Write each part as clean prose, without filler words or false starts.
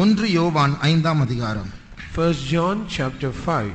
ஒன்று யோவான் 5ஆம் அதிகாரம் 1 John chapter 5.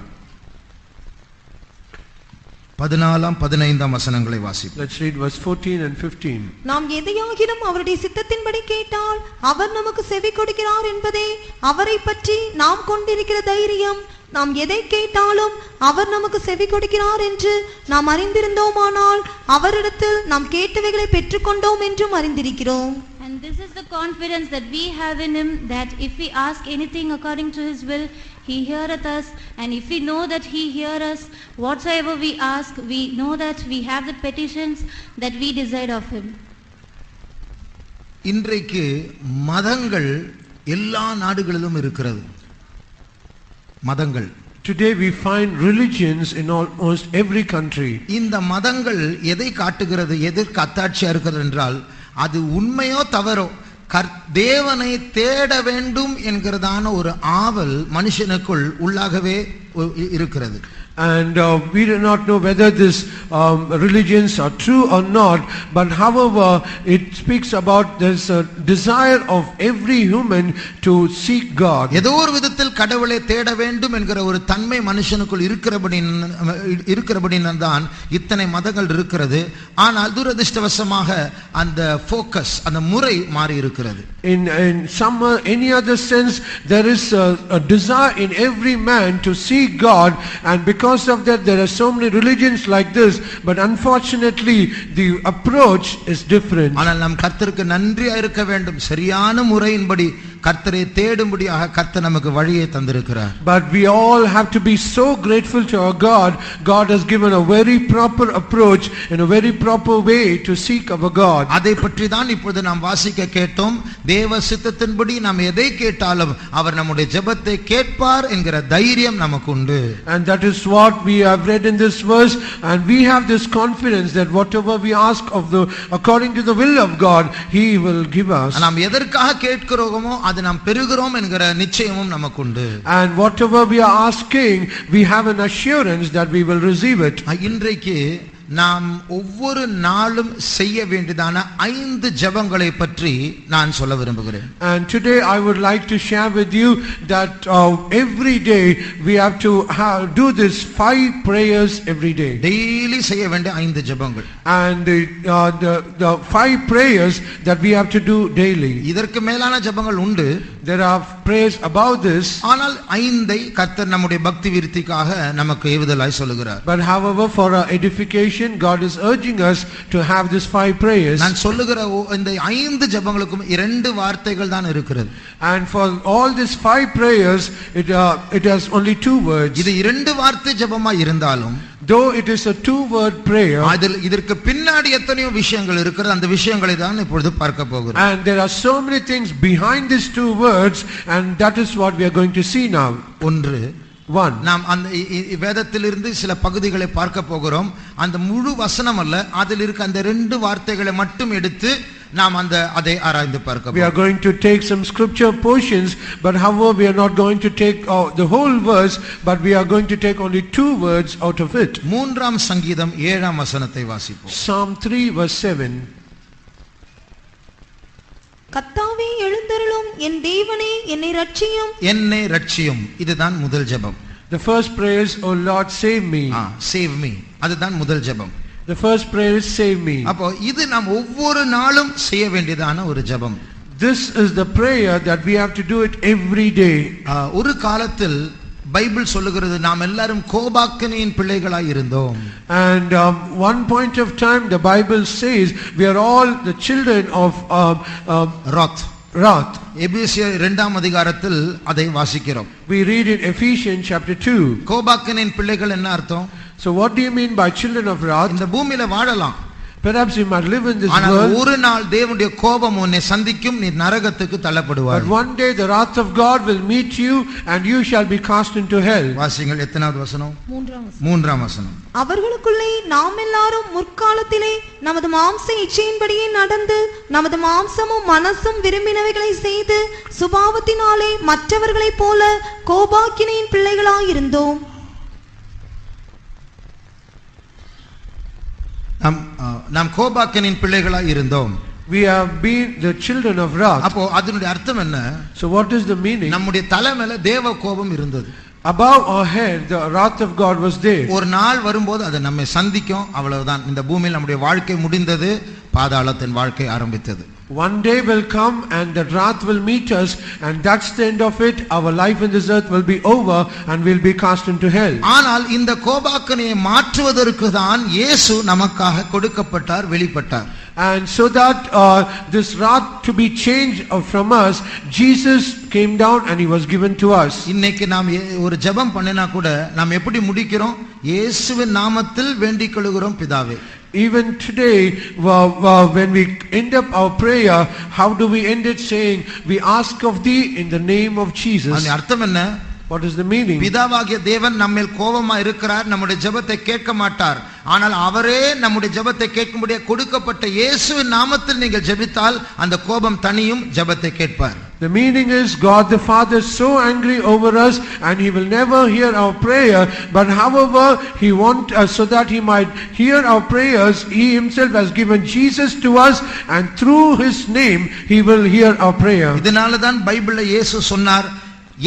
14 15 வசனங்களை வாசிப்போம். Let's read verse 14 and 15. நாம் எதையாகிலும் அவருடைய சித்தத்தின்படி கேட்டால் அவர் நமக்கு செவி கொடுக்கிறார் என்பதே அவரை பற்றி நாம் கொண்டிருக்கிற தைரியம். நாம் எதை கேட்டாலும் அவர் நமக்கு செவி கொடுக்கிறார் என்று நாம் அறிந்திருந்தோமானால் அவரிடத்தில் நாம் கேட்டவைகளை பெற்றுக்கொண்டோம் என்றும் அறிந்திருக்கிறோம். And this is the confidence that we have in him, that if we ask anything according to his will, he heareth us. And if we know that he heareth us, whatsoever we ask, we know that we have the petitions that we desire of him. இன்றைக்கு மதங்கள் எல்லா நாடுகளிலும் இருக்கிறது. மதங்கள். Today we find religions in almost every country. இந்த மதங்கள் எதை காட்டுகிறது, எதற்கு அத்தாட்சியா இருக்கிறது என்றால், அது உண்மையோ தவறோ தேவனை தேட வேண்டும் என்கிறதான ஒரு ஆவல் மனுஷனுக்குள் உள்ளாகவே இருக்கிறது. And we do not know whether these religions are true or not, but however it speaks about there's a desire of every human to seek God. ஏதோ ஒரு விதத்தில் கடவுளை தேட வேண்டும் என்கிற ஒரு தன்மை மனுஷனுக்குள் இருக்கிறபடினால் தான் இத்தனை மதங்கள் இருக்கிறது. ஆனால் துரதிர்ஷ்டவசமாக அந்த ஃபோக்கஸ், அந்த முறை மாறி இருக்கிறது. In some any other sense, there is a desire in every man to seek God, and because of that there are so many religions like this, but unfortunately the approach is different. ஆனால் நாம் கர்த்தருக்கு நன்றியா இருக்க வேண்டும். சரியான முறையின்படி கர்த்தரை தேடும்படியாக கர்த்தர் நமக்கு வழியை தந்திருக்கிறார். But we all have to be so grateful to our God. God has given a very proper approach in a very proper way to seek our God. அதை பற்றி தான் இப்பொழுது நாம் வாசிக்க கேட்டோம். தேவ சித்தத்தின்படி நாம் எதை கேட்டாலும் அவர் நம்முடைய ஜெபத்தை கேட்பார் என்கிற தைரியம் நமக்கு உண்டு. And that is what we have read in this verse, and we have this confidence that whatever we ask of the according to the will of God, he will give us. நாம் எதற்காக கேட்கிறோமோ அது நாம் பெறுகிறோம் என்கிற நிச்சயமும் நமக்கு உண்டு. And whatever we are asking, we have an assurance that we will receive it. இன்றைக்கு நாம் ஒவ்வொரு நாளும் செய்ய வேண்டியதான 5 ஜெபங்களை பற்றி நான் சொல்ல விரும்புகிறேன். And today I would like to share with you that every day we have to do this 5 prayers every day. Daily செய்ய வேண்டிய 5 ஜெபங்கள். And the 5 prayers that we have to do daily. இதற்கு மேலான ஜெபங்கள் உண்டு. There are prayers about this. ஆனால் 5ஐ கர்த்தர் நம்முடைய பக்தி விருத்திக்காக நமக்கு ஏவுதலாய் சொல்லுகிறார். But however for our edification, God is urging us to have these 5 prayers. நான் சொல்லுகிற இந்த 5 ஜெபங்களுக்கும் 2 வார்த்தைகள் தான் இருக்கிறது. And for all these 5 prayers, it has only 2 words. இது 2 வார்த்தை ஜெபமா இருந்தாலும், though it is a 2-word prayer, இதற்கு பின்னாடி எத்தனையோ விஷயங்கள் இருக்கிறது. அந்த விஷயங்களை தான் இப்பொழுது பார்க்க போகிறோம். and there are so many things behind these 2 words, and that is what we are going to see now. ஒன்று, நாம் அந்த வேதத்திலிருந்து சில பகுதிகளை பார்க்க போகிறோம். அந்த முழு வசனம் அல்ல, அதில் இருக்க அந்த 2 வார்த்தைகளை மட்டும் எடுத்து நாம் அதை ஆராய்ந்து பார்க்க. We are going to take some scripture portions, but however we are not going to take the whole verse, but we are going to take only 2 words out of it. 3ஆம் சங்கீதம் 7ஆம் வசனத்தை வாசிப்போம். Psalm 3 verse 7. கர்த்தாவே எழுந்தருளும், என் தேவனே என்னை ரட்சியும். என்னை ரட்சியும், இதுதான் முதல் ஜெபம். The first prayer is, oh Lord, save me. Save me, அதுதான் முதல் ஜெபம். The first prayer is, save me. அப்போ இது நாம் ஒவ்வொரு நாளும் செய்ய வேண்டியதான ஒரு ஜெபம். This is the prayer that we have to do it every day. ஒரு காலத்தில் பைபிள் சொல்லுகிறது நாம் எல்லாரும் கோபாக்கினியின் பிள்ளைகளாய் இருந்தோம். And one point of time the Bible says we are all the children of wrath. எபேசியர் 2ஆம் அதிகாரத்தில் அதை வாசிக்கிறோம். We read in Ephesians chapter 2. கோபாக்கினின் பிள்ளைகள் என்ன அர்த்தம்? So what do you mean by children of wrath? இந்த பூமியில வாழலாம், perhaps you might live in this ஆனால் world, ஒரு நாள் தேவனுடைய கோபம் உன்னை சந்திக்கும், நீ நரகத்துக்கு தள்ளப்படுவாய். but one day the wrath of God will meet you and you shall be cast into hell. வாசிங்கள். எத்தனாவது வசனம்? 3ஆம் வசனம். அவர்களுக்குள்ளே நாம் எல்லாரும் முற்காலத்திலே நமது மாம்ச இச்சையின்படியே நடந்து நமது மாம்சமும் மனசும் விரும்பினவைகளை செய்து சுபாவத்தினாலே மற்றவர்களைப் போல கோபாக்கினியின் பிள்ளைகளாயிருந்தோம். நாம் கோபாக்கனின் பிள்ளைகளாய் இருந்தோம். We have been the children of wrath. அப்போ அதனுடைய அர்த்தம் என்ன? So what is the meaning? நம்முடைய தலை மேல தேவ கோபம் இருந்தது. Above our head the wrath of God was there. ஒரு நாள் வரும்போது அது நம்மை சந்திக்கும், அவ்வளவுதான். இந்த பூமியில் நம்முடைய வாழ்க்கை முடிந்தது, பாதாளத்தின் வாழ்க்கை ஆரம்பித்தது. One day will come and the wrath will meet us, and that's the end of it. Our life in this earth will be over and we'll be cast into hell. ஆனால் இந்த கோபாக்கனையை மாற்றுவதற்கு தான் இயேசு நமக்காக கொடுக்கப்பட்டார், வெளிப்பட்டார். And so that this wrath to be changed from us, Jesus came down and he was given to us. இன்னைக்கு நாம் ஒரு ஜெபம் பண்ணினா கூட நாம் எப்படி முடிக்கிறோம்? இயேசுவின் நாமத்தில் வேண்டிக் கொள்கிறோம் பிதாவே. Even today, when we end up our prayer, how do we end it? Saying, we ask of thee in the name of Jesus. அந்த அர்த்தம் என்ன? What is the meaning? பிதாவாகிய தேவன் நம்மேல் கோபமா இருக்கிறார், நம்முடைய ஜெபத்தை கேட்க மாட்டார். ஆனால் அவரே நம்முடைய ஜெபத்தை கேட்கும்படியே கொடுக்கப்பட்ட இயேசுவின் நாமத்தில் நீங்கள் ஜெபித்தால் அந்த கோபம் தனியும், ஜெபத்தை கேட்பார். The meaning is God the Father is so angry over us and he will never hear our prayer, but however he wants us so that he might hear our prayers, he himself has given Jesus to us and through his name he will hear our prayer. இதனால தான் பைபிள்ல இயேசு சொன்னார்,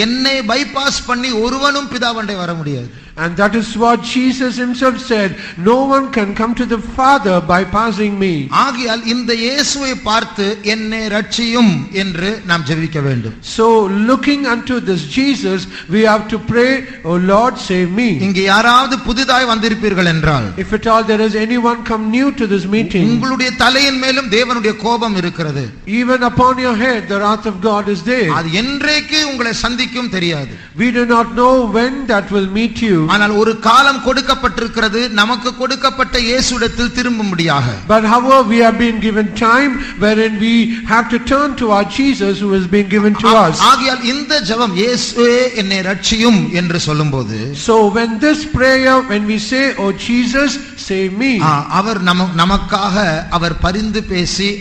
என்னை bypass பண்ணி ஒருவனும் பிதாவண்டை வர முடியாது. And that is what Jesus himself said, no one can come to the Father by passing me. ஆகையால் இந்த இயேசுவை பார்த்து என்னை ரட்சியும் என்று நாம் ஜெபிக்க வேண்டும். So looking unto this Jesus, we have to pray, oh Lord, save me. இங்கே யாராவது புதிதாய் வந்திருப்பீர்கள் என்றால், If at all there is anyone come new to this meeting, உங்களுடைய தலையின் மேலும் தேவனுடைய கோபம் இருக்கிறது. even upon your head the wrath of God is there. அது என்றைக்கு உங்களை சந்திக்கும் தெரியாது. We do not know when that will meet you. ஆனால் ஒரு காலம் கொடுக்கப்பட்டிருக்கிறது, நமக்கு கொடுக்கப்பட்ட இயேசுவிடத்தில் திரும்பும்படியாக. But however we have been given time wherein we have to turn to our Jesus who has been given to us. ஆகையால் இந்த ஜெபம் இயேசுவே என்னை ரட்சியும் என்று சொல்லும்போது, So when this prayer, when we say, oh Jesus, save me, அவர் நமக்காக அவர் பரிந்து பேசி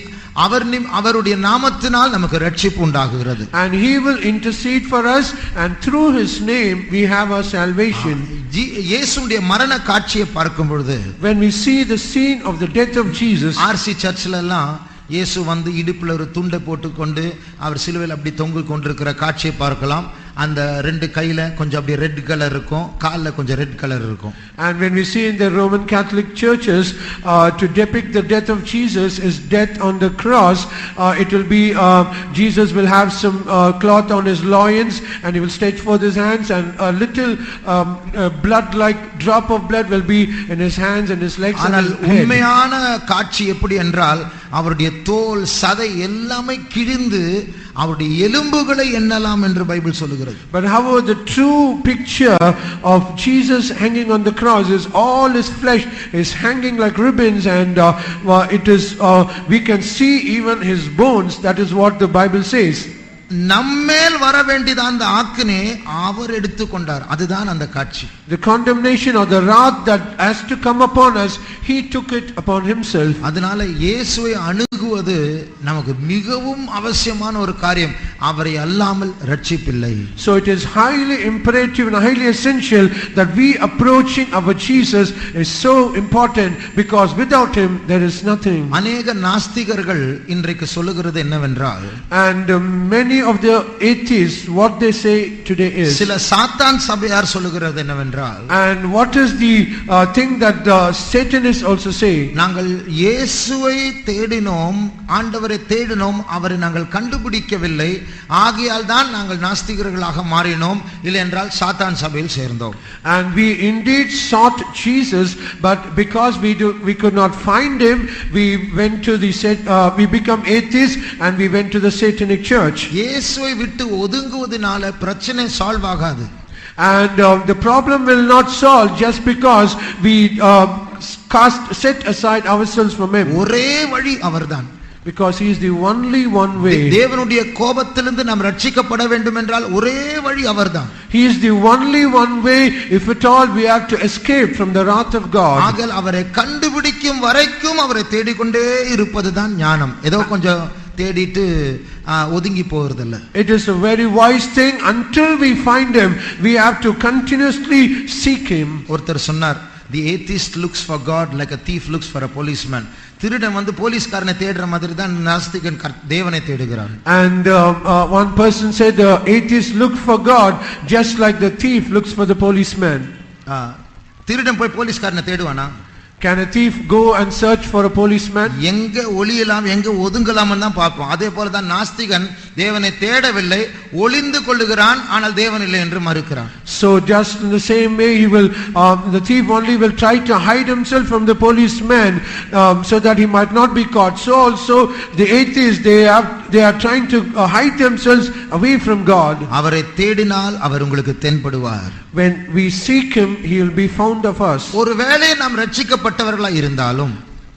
அவருடைய நாமத்தினால் நமக்கு ரட்சிப்பு உண்டாகுகிறது. and he will intercede for us and through his name we have our salvation. இயேசுவுடைய மரண காட்சியை பார்க்கும் பொழுது, when we see the scene of the death of Jesus, RC சர்ச்சில் எல்லாம் இயேசு வந்து இடுப்புல ஒரு துண்டை போட்டுக்கொண்டு அவர் சிலுவையில் அப்படி தொங்கிக் கொண்டிருக்கிற காட்சியை பார்க்கலாம். அந்த ரெண்டு கையில கொஞ்சம் அப்படி ரெட் கலர் இருக்கும், கால்ல கொஞ்சம் ரெட் கலர் இருக்கும். and when we see in the Roman Catholic churches to depict the death of Jesus is death on the cross, it will be Jesus will have some cloth on his loins and he will stretch forth his hands and a little blood like drop of blood will be in his hands and his legs and his head. உண்மையான காட்சி எப்படி என்றால் அவருடைய தோல் சதை எல்லாமே கிழிந்து அவருடைய எலும்புகளை எண்ணலாம் என்று பைபிள் சொல்லுகிறது. But however the true picture of Jesus hanging on the cross is all his flesh is hanging like ribbons and it is we can see even his bones. That is what the Bible says. நம்மேல் வர வேண்டியது அந்த ஆக்கினை அவர் எடுத்துக்கொண்டார். அதுதான் அந்த காட்சி. The condemnation or the wrath that has to come upon us, he took it upon himself. அதனால இயேசுவை அணுகுவது நமக்கு மிகவும் அவசியமான ஒரு காரியம். அவரை அல்லாமல் ரட்சிப்பில்லை. So it is highly imperative and highly essential that we approaching our Jesus is so important because without him there is nothing. அநேக நாஸ்திகர்கள் இன்றைக்கு சொல்லுகிறது என்னவென்றால், and many of the atheists what they say today is, சில சாத்தான் சபையார் சொல்லுகிறது என்னவென்றால், and what is the thing that the Satanists also say, நாங்கள் இயேசுவை தேடினோம், ஆண்டவரை தேடினோம், அவரை நாங்கள் கண்டுபிடிக்கவில்லை, ஆகையால் தான் நாங்கள் நாஸ்திகர்களாக மாறினோம், இல்லை என்றால் சாத்தான் சபையில் சேர்ந்தோம். and we indeed sought Jesus but because we could not find him, we went to the we become atheists and we went to the Satanic church. இயேசுவை விட்டு ஒதுங்குவதனால பிரச்சனை சால்வ் ஆகாது. and the problem will not solve just because we set aside ourselves from him. ஒரே வழி அவர்தான். because he is the only one way. தேவனுடைய கோபத்திலிருந்து நாம் ரட்சிக்கப்பட வேண்டும் என்றால் ஒரே வழி அவர்தான். he is the only one way if at all we have to escape from the wrath of God. ஆகையால் அவரை கண்டுபிடிக்கும் வரைக்கும் அவரை தேடிக்கொண்டே இருப்பதுதான் ஞானம். ஏதோ கொஞ்சம் தேடிட்டு ஒதுங்கி போறதில்லை. it is a very wise thing. until we find him we have to continuously seek him. ஒருத்தர் சொன்னார், The atheist looks for God like a thief looks for a policeman. திருடன் வந்து போலீஸ்காரனை தேடுற மாதிரி தான் நாஸ்திகன் தேவனை தேடுகிறான். And one person said the atheist looked for God just like the thief looks for the policeman. திருடன் போய் போலீஸ்காரனை தேடுவானா? Can a thief go and search for a policeman? எங்க ஒளியலாம் எங்க ஒதுங்கலாம் தான் பார்ப்போம். அதே போல தான் நாஸ்திகன் தேவனை தேடவில்லை, ஒளிந்து கொள்ளுகிறான், ஆனால் தேவன் இல்லை என்று மறுக்கிறான். So just in the same way he will the thief only will try to hide himself from the policeman so that he might not be caught. So also the atheists they are trying to hide themselves away from God. அவரை தேடினால் அவர் உங்களுக்கு தென்படுவார். When we seek him he will be found of us. ஒருவேளை நாம் ரட்சிக்கப்பட்டவர்களாய் இருந்தாலும்,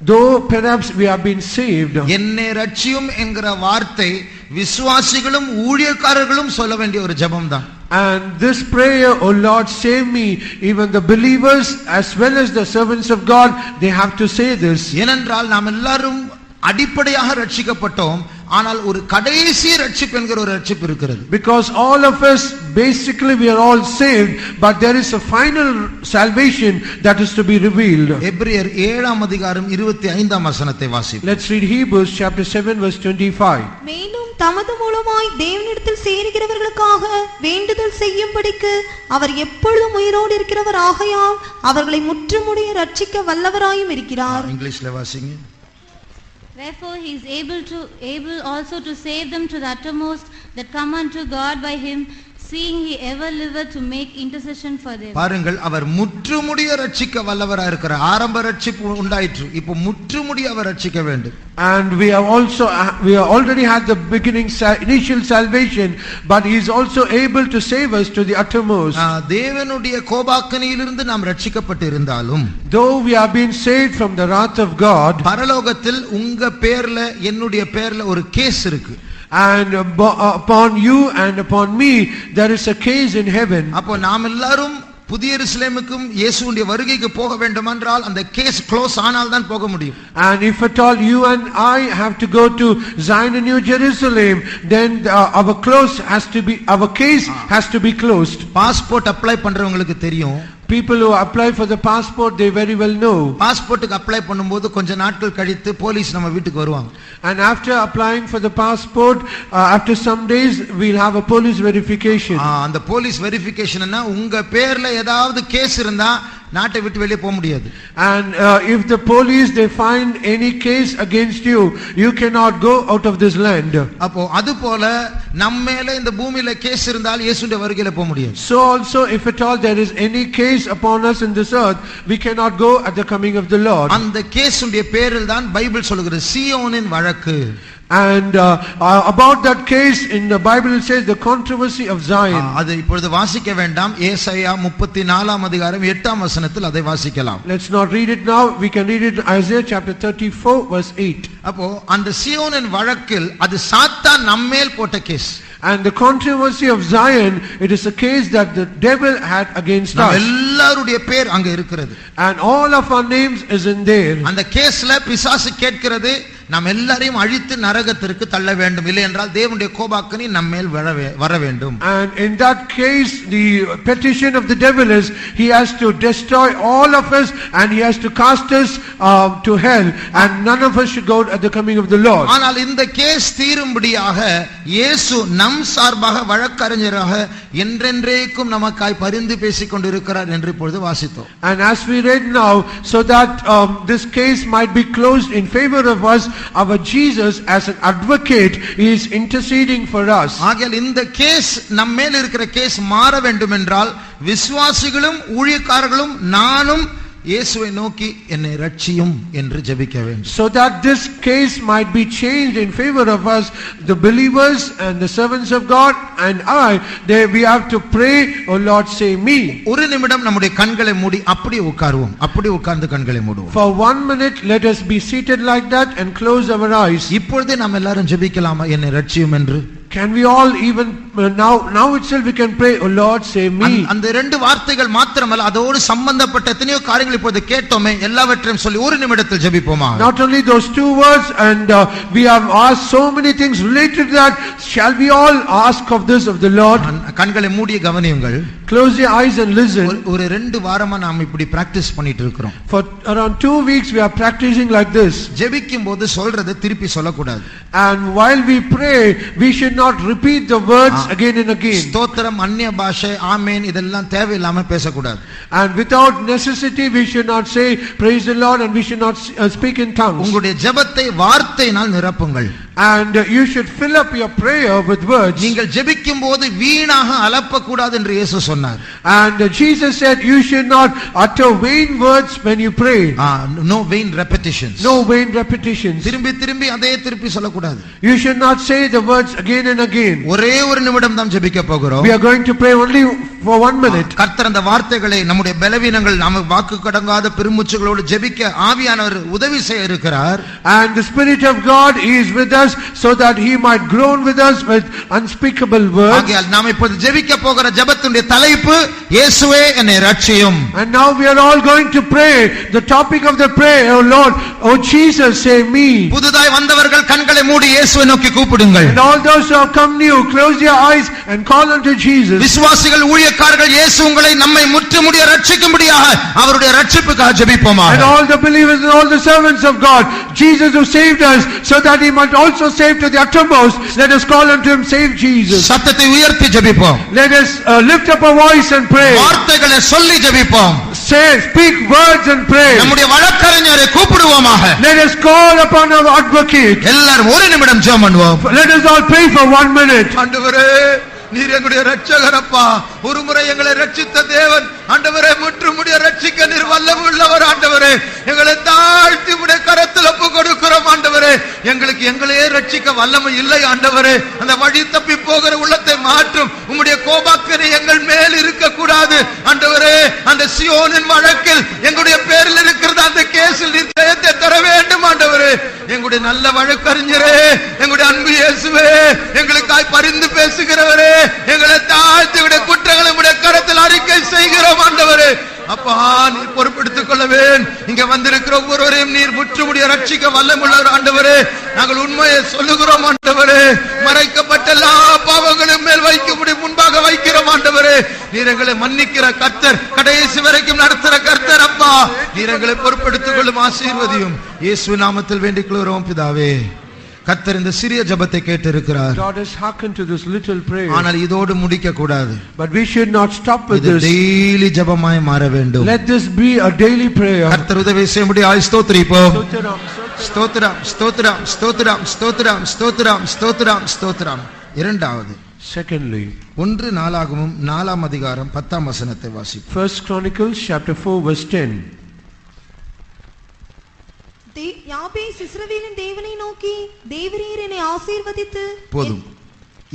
though perhaps we have been saved, என்னை ரட்சியும் என்கிற வார்த்தை விசுவாசிகளும் ஊழியக்காரர்களும் சொல்ல வேண்டிய ஒரு ஜெபம் தான். and this prayer, oh Lord save me, even the believers as well as the servants of God, they have to say this. ஏனென்றால் நாம் எல்லாரும் அடிப்படையாக ரட்சிக்கப்பட்டோம், ஆனால் ஒரு கடைசி ரட்சிப்பு என்கிற ஒரு ரட்சிப்பு இருக்கிறது. Because all of us basically we are all saved, but there is a final salvation that is to be revealed. எபிரேயர் 7ஆம் அதிகாரம் 25ஆம் வசனத்தை வாசிப்போம். Let's read Hebrews chapter 7 verse 25. மேலும் தமது மூலமாய் தேவனிடத்தில் சேருகிறவர்களுக்காக வேண்டுதல் செய்யும்படிக்கு அவர் எப்பொழுதும் உயிரோடு இருக்கிறவர் ஆகையால் அவர்களை முற்றுமுடிய ரட்சிக்க வல்லவராயும் இருக்கிறார். இங்கிலீஷ்ல வாசிங்க. Wherefore he is able also to save them to the uttermost that come unto God by him, seeing he ever liveth to make intercession for them. பாருங்கள், அவர் முற்றுமுடிய ரட்சிக்க வல்லவராய் இருக்கிறார். ஆரம்ப ரட்சிப்பு உண்டாயிற்று, இப்போ முற்றுமுடிய அவர் ரட்சிக்க வேண்டும். And we have already had the beginning initial salvation, but he is also able to save us to the uttermost. தேவனுடைய கோபாக்கினியிலிருந்து நாம் ரட்சிக்கப்பட்டு இருந்தாலும், though we have been saved from the wrath of God, பரலோகத்தில் உங்க பேர்ல என்னுடைய பேர்ல ஒரு கேஸ் இருக்கு. and upon you and upon me there is a case in heaven. அப்போ நாம் எல்லாரும் புதிய எருசலேமுக்கும் இயேசுவுடைய வருகைக்கு போக வேண்டுமென்றால் அந்த கேஸ் க்ளோஸ் ஆனால் தான் போக முடியும். And if at all you and I have to go to Zion and New Jerusalem, then our case has to be closed. Passport apply பண்றவங்களுக்கு தெரியும். People who apply for the passport, they very well know. பாஸ்போர்ட்டுக்கு apply பண்ணும்போது கொஞ்ச நாட்கள் கழித்து police நம்ம வீட்டுக்கு வருவாங்க. And after applying for the passport, after some days we'll have a police verification. அந்த போலீஸ் வெரிஃபிகேஷன்னா உங்க பேர்ல ஏதாவது கேஸ் இருந்தா நாட்டை விட்டு வெளியே போக முடியாது. And if the police they find any case against you, you cannot go out of this land. அப்போ அது போல நம்ம மேல இந்த பூமியில கேஸ் இருந்தால் இயேசுவின் வருகையில போக முடியாது. So also if at all there is any case upon us in this earth, we cannot go at the coming of the Lord. அந்த கேஸுடைய பேரில் தான் பைபிள் சொல்கிறது சீயோனின் வழக்கு. And about that case in the Bible it says the controversy of Zion. அது இப்பொழுது வாசிக்க வேண்டாம். ஏசாயா 34ஆம் அதிகாரம் 8ஆம் வசனத்தில் அதை வாசிக்கலாம். Let's not read it now. We can read it Isaiah chapter 34 verse 8. அப்போ அந்த சீயோனின் வழக்கில் அது சாத்தான் நம்மேல் போட்ட case. And the controversy of Zion, it is a case that the devil had against us. எல்லாருடைய பேர் அங்க இருக்கிறது. And all of our names is in there. அந்த கேஸ்ல பிசாசு கேட்கிறது நாம் எல்லாரையும் அழித்து நரகத்திற்கு தள்ள வேண்டும், இல்லை என்றால் தேவனுடைய கோபாக்கினி நம்மேல் வர வேண்டும். And in that case the petition of the devil is he has to destroy all of us and he has to cast us to hell, and none of us should go at the coming of the Lord. ஆனால் இந்த case தீரும்படியாக இயேசு நம் சார்பாக வழக்கறிஞராக என்றென்றைக்கும் நமக்காய் பரிந்து பேசிக் கொண்டிருக்கிறார் என்று இப்பொழுது வாசித்தோம். And as we read now, so that this case might be closed in favor of us, our Jesus as an advocate is interceding for us. ஆகையால் இந்த கேஸ் நம்மேல் இருக்கிற கேஸ் மாற வேண்டும் என்றால் விசுவாசிகளும் ஊழியக்காரர்களும் நானும் இயேசுவை நோக்கி என்னை ரட்சியும் என்று ஜெபிக்க வேண்டும். So that this case might be changed in favor of us, the believers and the servants of God and we have to pray, oh Lord save me. ஒரு நிமிடம் நம்முடைய கண்களை மூடி அப்படியே உட்காருவோம். அப்படியே உட்கார்ந்து கண்களை மூடுவோம். For 1 minute let us be seated like that and close our eyes. இப்பொழுதே நாம் எல்லாரும் ஜெபிக்கலாமா என்னை ரட்சியும் என்று? Can we all even now itself we can pray, oh Lord save me. அந்த ரெண்டு வார்த்தைகள் மாத்திரமல்ல, அதோடு சம்பந்தப்பட்ட எத்தனையோ காரியங்கள் இப்போது கேட்டோமே, எல்லாவற்றையும் சொல்லி ஒரு நிமிடத்தில் ஜெபிப்போமா? Not only those two words, and we have asked so many things related to that. Shall we all ask of this of the Lord? கண்களை மூடி கவனியுங்கள். Close your eyes and listen. ஒரு 2 வாரமா நாம் இப்படி பிராக்டீஸ் பண்ணிட்டு இருக்கிறோம். For around 2 weeks we are practicing like this. ஜெபிக்கும் போது சொல்றதை திருப்பி சொல்லக்கூடாது. And while we pray, we should not repeat the words again and again. ஸ்தோத்திரம், அந்நிய பாஷை, ஆமென் இதெல்லாம் தேவையில்லாம பேசக்கூடாது. And without necessity we should not say praise the Lord, and we should not speak in tongues. உங்களுடைய ஜெபத்தை வார்த்தையினால் நிரப்புங்கள். And you should fill up your prayer with words. நீங்கள் ஜெபிக்கும் போது வீணாக அலப்ப கூடாது என்று இயேசு சொன்னார். And Jesus said you should not utter vain words when you pray. No vain repetitions. No vain repetitions. திரும்பி திரும்பி அதே திருப்பி சொல்லக்கூடாது. You should not say the words again and again. ஒரே ஒரு நிமிடம் தான் ஜெபிக்க போகிறோம். We are going to pray only for 1 minute. கர்த்தர் அந்த வார்த்தைகளை நம்முடைய பலவீனங்கள் நாம வாக்கு கடங்காத பெருமூச்சுகளோடு ஜெபிக்க ஆவியானவர் உதவி செய்ய இருக்கிறார். And the Spirit of God is with us so that he might groan with us with unspeakable words. ஆகையால் நாம் இப்போது ஜெபிக்க போகிற ஜெபத்தினுடைய தலைப்பு இயேசுவே என்னை ரட்சியும். And now we are all going to pray. The topic of the prayer, oh Lord, oh Jesus, save me. புதுதாய் வந்தவர்கள் கண்களை மூடி இயேசுவை நோக்கி கூப்பிடுங்கள். And all those who have come new, close your eyes and call unto Jesus. விசுவாசிகள் ஊழியக்காரர்கள் இயேசு உங்களை நம்மை முற்றுமுடிய ரட்சிக்கும்படியாக அவருடைய ரட்சிப்புக்காக ஜெபிப்போமாக. And all the believers and all the servants of God, Jesus who saved us so that he might also save to the uttermost, let us call unto him, save Jesus. சத்தத்தை உயர்த்தி ஜெபிப்போம். Let us lift up our voice and pray. வார்த்தைகளை சொல்லி ஜெபிப்போம். Say, speak words and pray. நம்முடைய வழக்கறிஞரை கூப்பிடுவோமாக. Let us call upon our advocate. எல்லாரும் ஒரு நிமிடம் ஜெபம் பண்ணுவோம். Let us all pray for 1 minute. ஆண்டவரே நீர் எங்களுடைய இரட்சகரப்பா, ஒருமுறை எங்களை ரட்சித்த தேவன் ஆண்டவரே, முற்றுமுடிய ரட்சிக்க நீர் வல்லமையுள்ளவர் ஆண்டவரே. எங்களை தாழ்த்தி உம்முடைய கரத்தில் ஒப்பு கொடுக்கிறோம் ஆண்டவரே. எங்களுக்கு எங்களையே ரட்சிக்க வல்லமை இல்லை ஆண்டவரே. அந்த வழி தப்பி போகிற உள்ளத்தை மாற்றும் உம்முடைய கோபாக்கனை எங்கள் மேல் இருக்க கூடாது ஆண்டவரே. அந்த சியோனின் வழக்கில் எங்களுடைய பேரில் இருக்கிறது அந்த கேஸில் நீர் ஜெயத்தை தர வேண்டும் ஆண்டவரே. எங்களுடைய நல்ல வழக்கறிஞரே, எங்களுடைய அன்பு இயேசுவே, எங்களுக்காய் பரிந்து பேசுகிறவரே, எங்களை தாழ்த்தி விட குற்றங்களை உடைய கரத்தில் அறிக்கை செய்கிறோம் ஆண்டவரே. அப்பா நீர் பொறுப்பெடுத்துக் கொள்ளவேன். இங்க வந்திருக்கிற ஒவ்வொருவரையும் நீர் முற்றுமுடிய ரட்சிக்க வல்லமுள்ளவர் ஆண்டவரே. நாங்கள் உண்மையை சொல்லுகிறோம் ஆண்டவரே. மறைக்கப்பட்ட எல்லா பாவங்களும் மேல் முன்பாக வைக்கிறோம் ஆண்டவரே. நீர் எங்களை மன்னிக்கிற கர்த்தர், கடைசி வரைக்கும் நடத்துகிற கர்த்தர். அப்பா நீர் எங்களை பொறுப்பெடுத்துக் கொள்ளும், ஆசீர்வதியும். இயேசு நாமத்தில் வேண்டிக் கொள்கிறோம் பிதாவே. கர்த்தர் இந்த சிறிய ஜெபத்தை கேட்டிருக்கிறார். God has hearkened to this little prayer. ஆனால் இதோடு முடிக்க கூடாது. But we should not stop with this. Daily ஜெபமாய் மாற வேண்டும். Let this be a daily prayer. கர்த்தர் உதவி செய்யும்படியாய் ஸ்தோத்திரிப்போம். Stotram, ஸ்தோத்திரம், ஸ்தோத்திரம், ஸ்தோத்திரம், ஸ்தோத்திரம், ஸ்தோத்திரம், ஸ்தோத்திரம், ஸ்தோத்திரம். இரண்டாவது, secondly, 1 நாளாகமம் 4ஆம் அதிகாரம் 10ஆம் வசனத்தை வாசிப்போம். 1 Chronicles chapter 4 verse 10. யாபேஸ் இஸ்ரவேலின் தேவனை நோக்கி, தேவரீர் என்னை ஆசீர்வதித்து போதும்,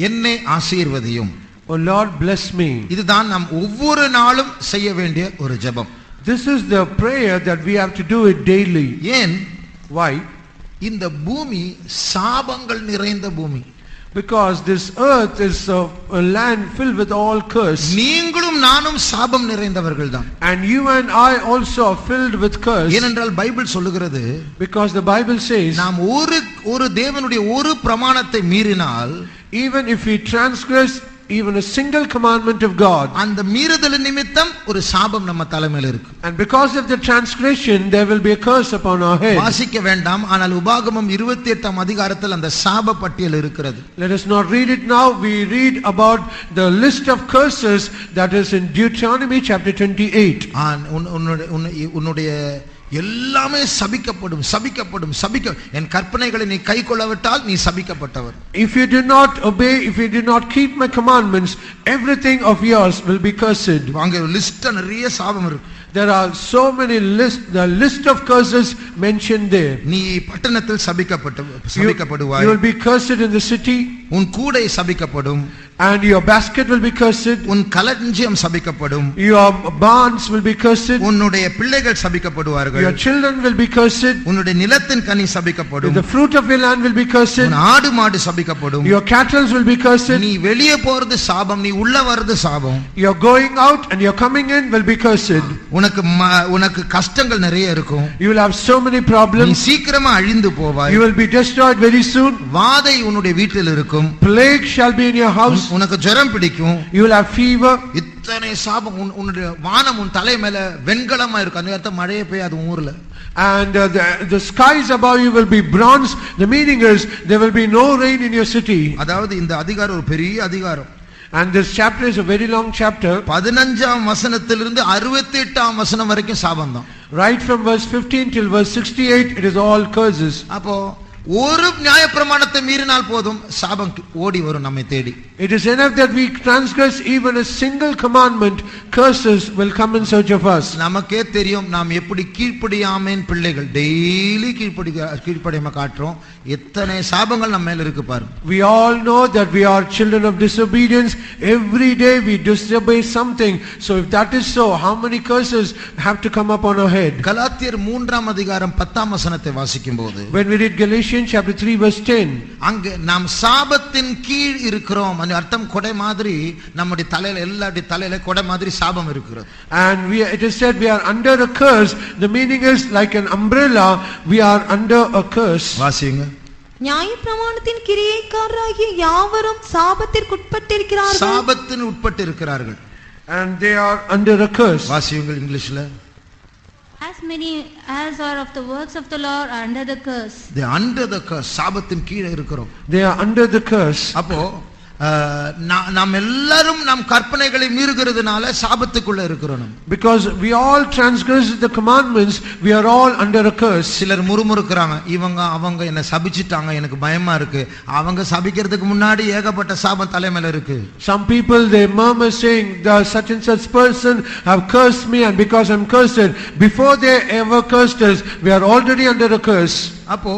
என்னை ஆசீர்வதியும். Oh Lord, bless me. இதுதான் நாம் ஒவ்வொரு நாளும் செய்ய வேண்டிய ஒரு ஜெபம். This is the prayer that we have to do it daily. ஏன்? Why? இந்த பூமி சாபங்கள் நிறைந்த பூமி. Because this earth is a land filled with all curse. நீங்களும் நானும் சாபம் நிறைந்தவர்கள் தான். And you and I also are filled with curse. ஏனென்றால் பைபிள் சொல்லுகிறது, because the Bible says, நாம் ஒரு தேவனுடைய ஒரு பிரமாணத்தை மீறினால், even if we transgress even a single commandment of God, அந்த மீறுதல் நிமித்தம் ஒரு சாபம் நம்ம தலைமையில் இருக்கு. and because of the transgression there will be a curse upon our head. வாசிக்க வேண்டாம், ஆனால் உபாகமம் 28ஆம் அதிகாரத்தில் அந்த சாப பட்டியல் இருக்கிறது. Let us not read it now. We read about the list of curses that is in Deuteronomy chapter 28. உன்னுடைய எல்லாமே சபிக்கப்படும், சபிக்கப்படும், என் கற்பனைகளை நீ கைக்கொள்ளவிட்டால் நீ சபிக்கப்பட்டவர். If you do not obey, if you do not keep my commandments, everything of yours will be cursed. அங்க list நிறைய சாபம் இருக்கு. There are so many the list of curses mentioned there. நீ பட்டணத்தில் சபிக்கப்படுவாய். You will be cursed in the city. உன் கூடை சபிக்கப்படும். And your basket will be cursed. உன் களஞ்சியம் சபிக்கப்படும். Your barns will be cursed. உன்னுடைய பிள்ளைகள் சபிக்கப்படுவார்கள். Your children will be cursed. உன்னுடைய நிலத்தின் கனி சபிக்கப்படும். The fruit of your land will be cursed. உன் ஆடு மாடு சபிக்கப்படும். Your cattle will be cursed. நீ வெளியே போறது சாபம், நீ உள்ள வரது சாபம். Your going out and your coming in will be cursed. உனக்கு கஷ்டங்கள் நிறைய இருக்கும். You will have so many problems. நீ சீக்கிரமா அழிந்து போவாய். You will be destroyed very soon. வாதை உன்னுடைய வீட்டில் இருக்கும். Plague shall be in your house. உனக்கு ஜுரம் பிடிக்கும். You will have fever. இத்தனை சாபம் உன்னுடைய வானம் உன் தலை மேல வெண்கலமா இருக்கும். அந்த அர்த்தம் மழையே பெய்யாது ஊர்ல. And the skies above you will be bronze. The meaning is there will be no rain in your city. அதாவது இந்த அதிகாரம் ஒரு பெரிய அதிகாரம். And this chapter is a very long chapter. 15ஆம் வசனத்திலிருந்து 68ஆம் வசனம் வரைக்கும் சாபம் தான். Right from verse 15 till verse 68 it is all curses. அப்போ ஒரு நியாயப்பிரமாணத்தை மீறினால் போதும் சாபம் ஓடி வரும் நம்மை தேடி. It is enough that we transgress even a single commandment, curses will come in search of us. நமக்கே தெரியும் நாம் எப்படி கீழ்ப்படியாமையின் பிள்ளைகள். டெய்லி கீழ்ப்படியாம காட்டுறோம். எத்தனை சாபங்கள் நம்ம மேல இருக்கு பாருங்க. We all know that we are children of disobedience. Every day we disobey something. So if that is so, how many curses have to come upon our head? கலாத்தியர் 3ஆம் அதிகாரம் 10ஆம் வசனத்தை வாசிக்கும்போது, When we read Galatians chapter 3 verse 10, அங்க நாம் சாபத்தின் கீழ் இருக்கிறோம். அந்த அர்த்தம் கொடை மாதிரி நம்முடைய தலையில எல்லாருடைய தலையில கொடை மாதிரி சாபம் இருக்கிறது. and it is said we are under a curse. The meaning is like an umbrella, we are under a curse. வாசிங்க. நியாயப்பிரமாணத்தின் கிரியைக்காரராகிய யாவரும் சாபத்திற்குட்பட்டிருக்கிறார்கள். சாபத்தின் உட்பட்டு இருக்கிறார்கள். And they are under a curse. வாசிங்க இங்கிலீஷ்ல. As many as are of the works of the law are under the curse. They are under the curse. சாபத்தின் கீழே இருக்கிறோம். They are under the curse. அப்போ நாம் எல்லாரும் நம் கற்பனைகளை மீறுகிறதுனால சாபத்துக்குள்ள இருக்கிறோம். Because we all transgress the commandments, we are all under a curse. சிலர் முறுமுறுக்குறாங்க, இவங்க அவங்க என்ன சபிச்சிட்டாங்க, எனக்கு பயமா இருக்கு. அவங்க சபிக்கிறதுக்கு முன்னாடி ஏகப்பட்ட சாபம் தலைமையில இருக்கு. Some people they murmur saying the such and such person have cursed me, and because I'm cursed, before they ever cursed us, we are already under a curse. அப்போ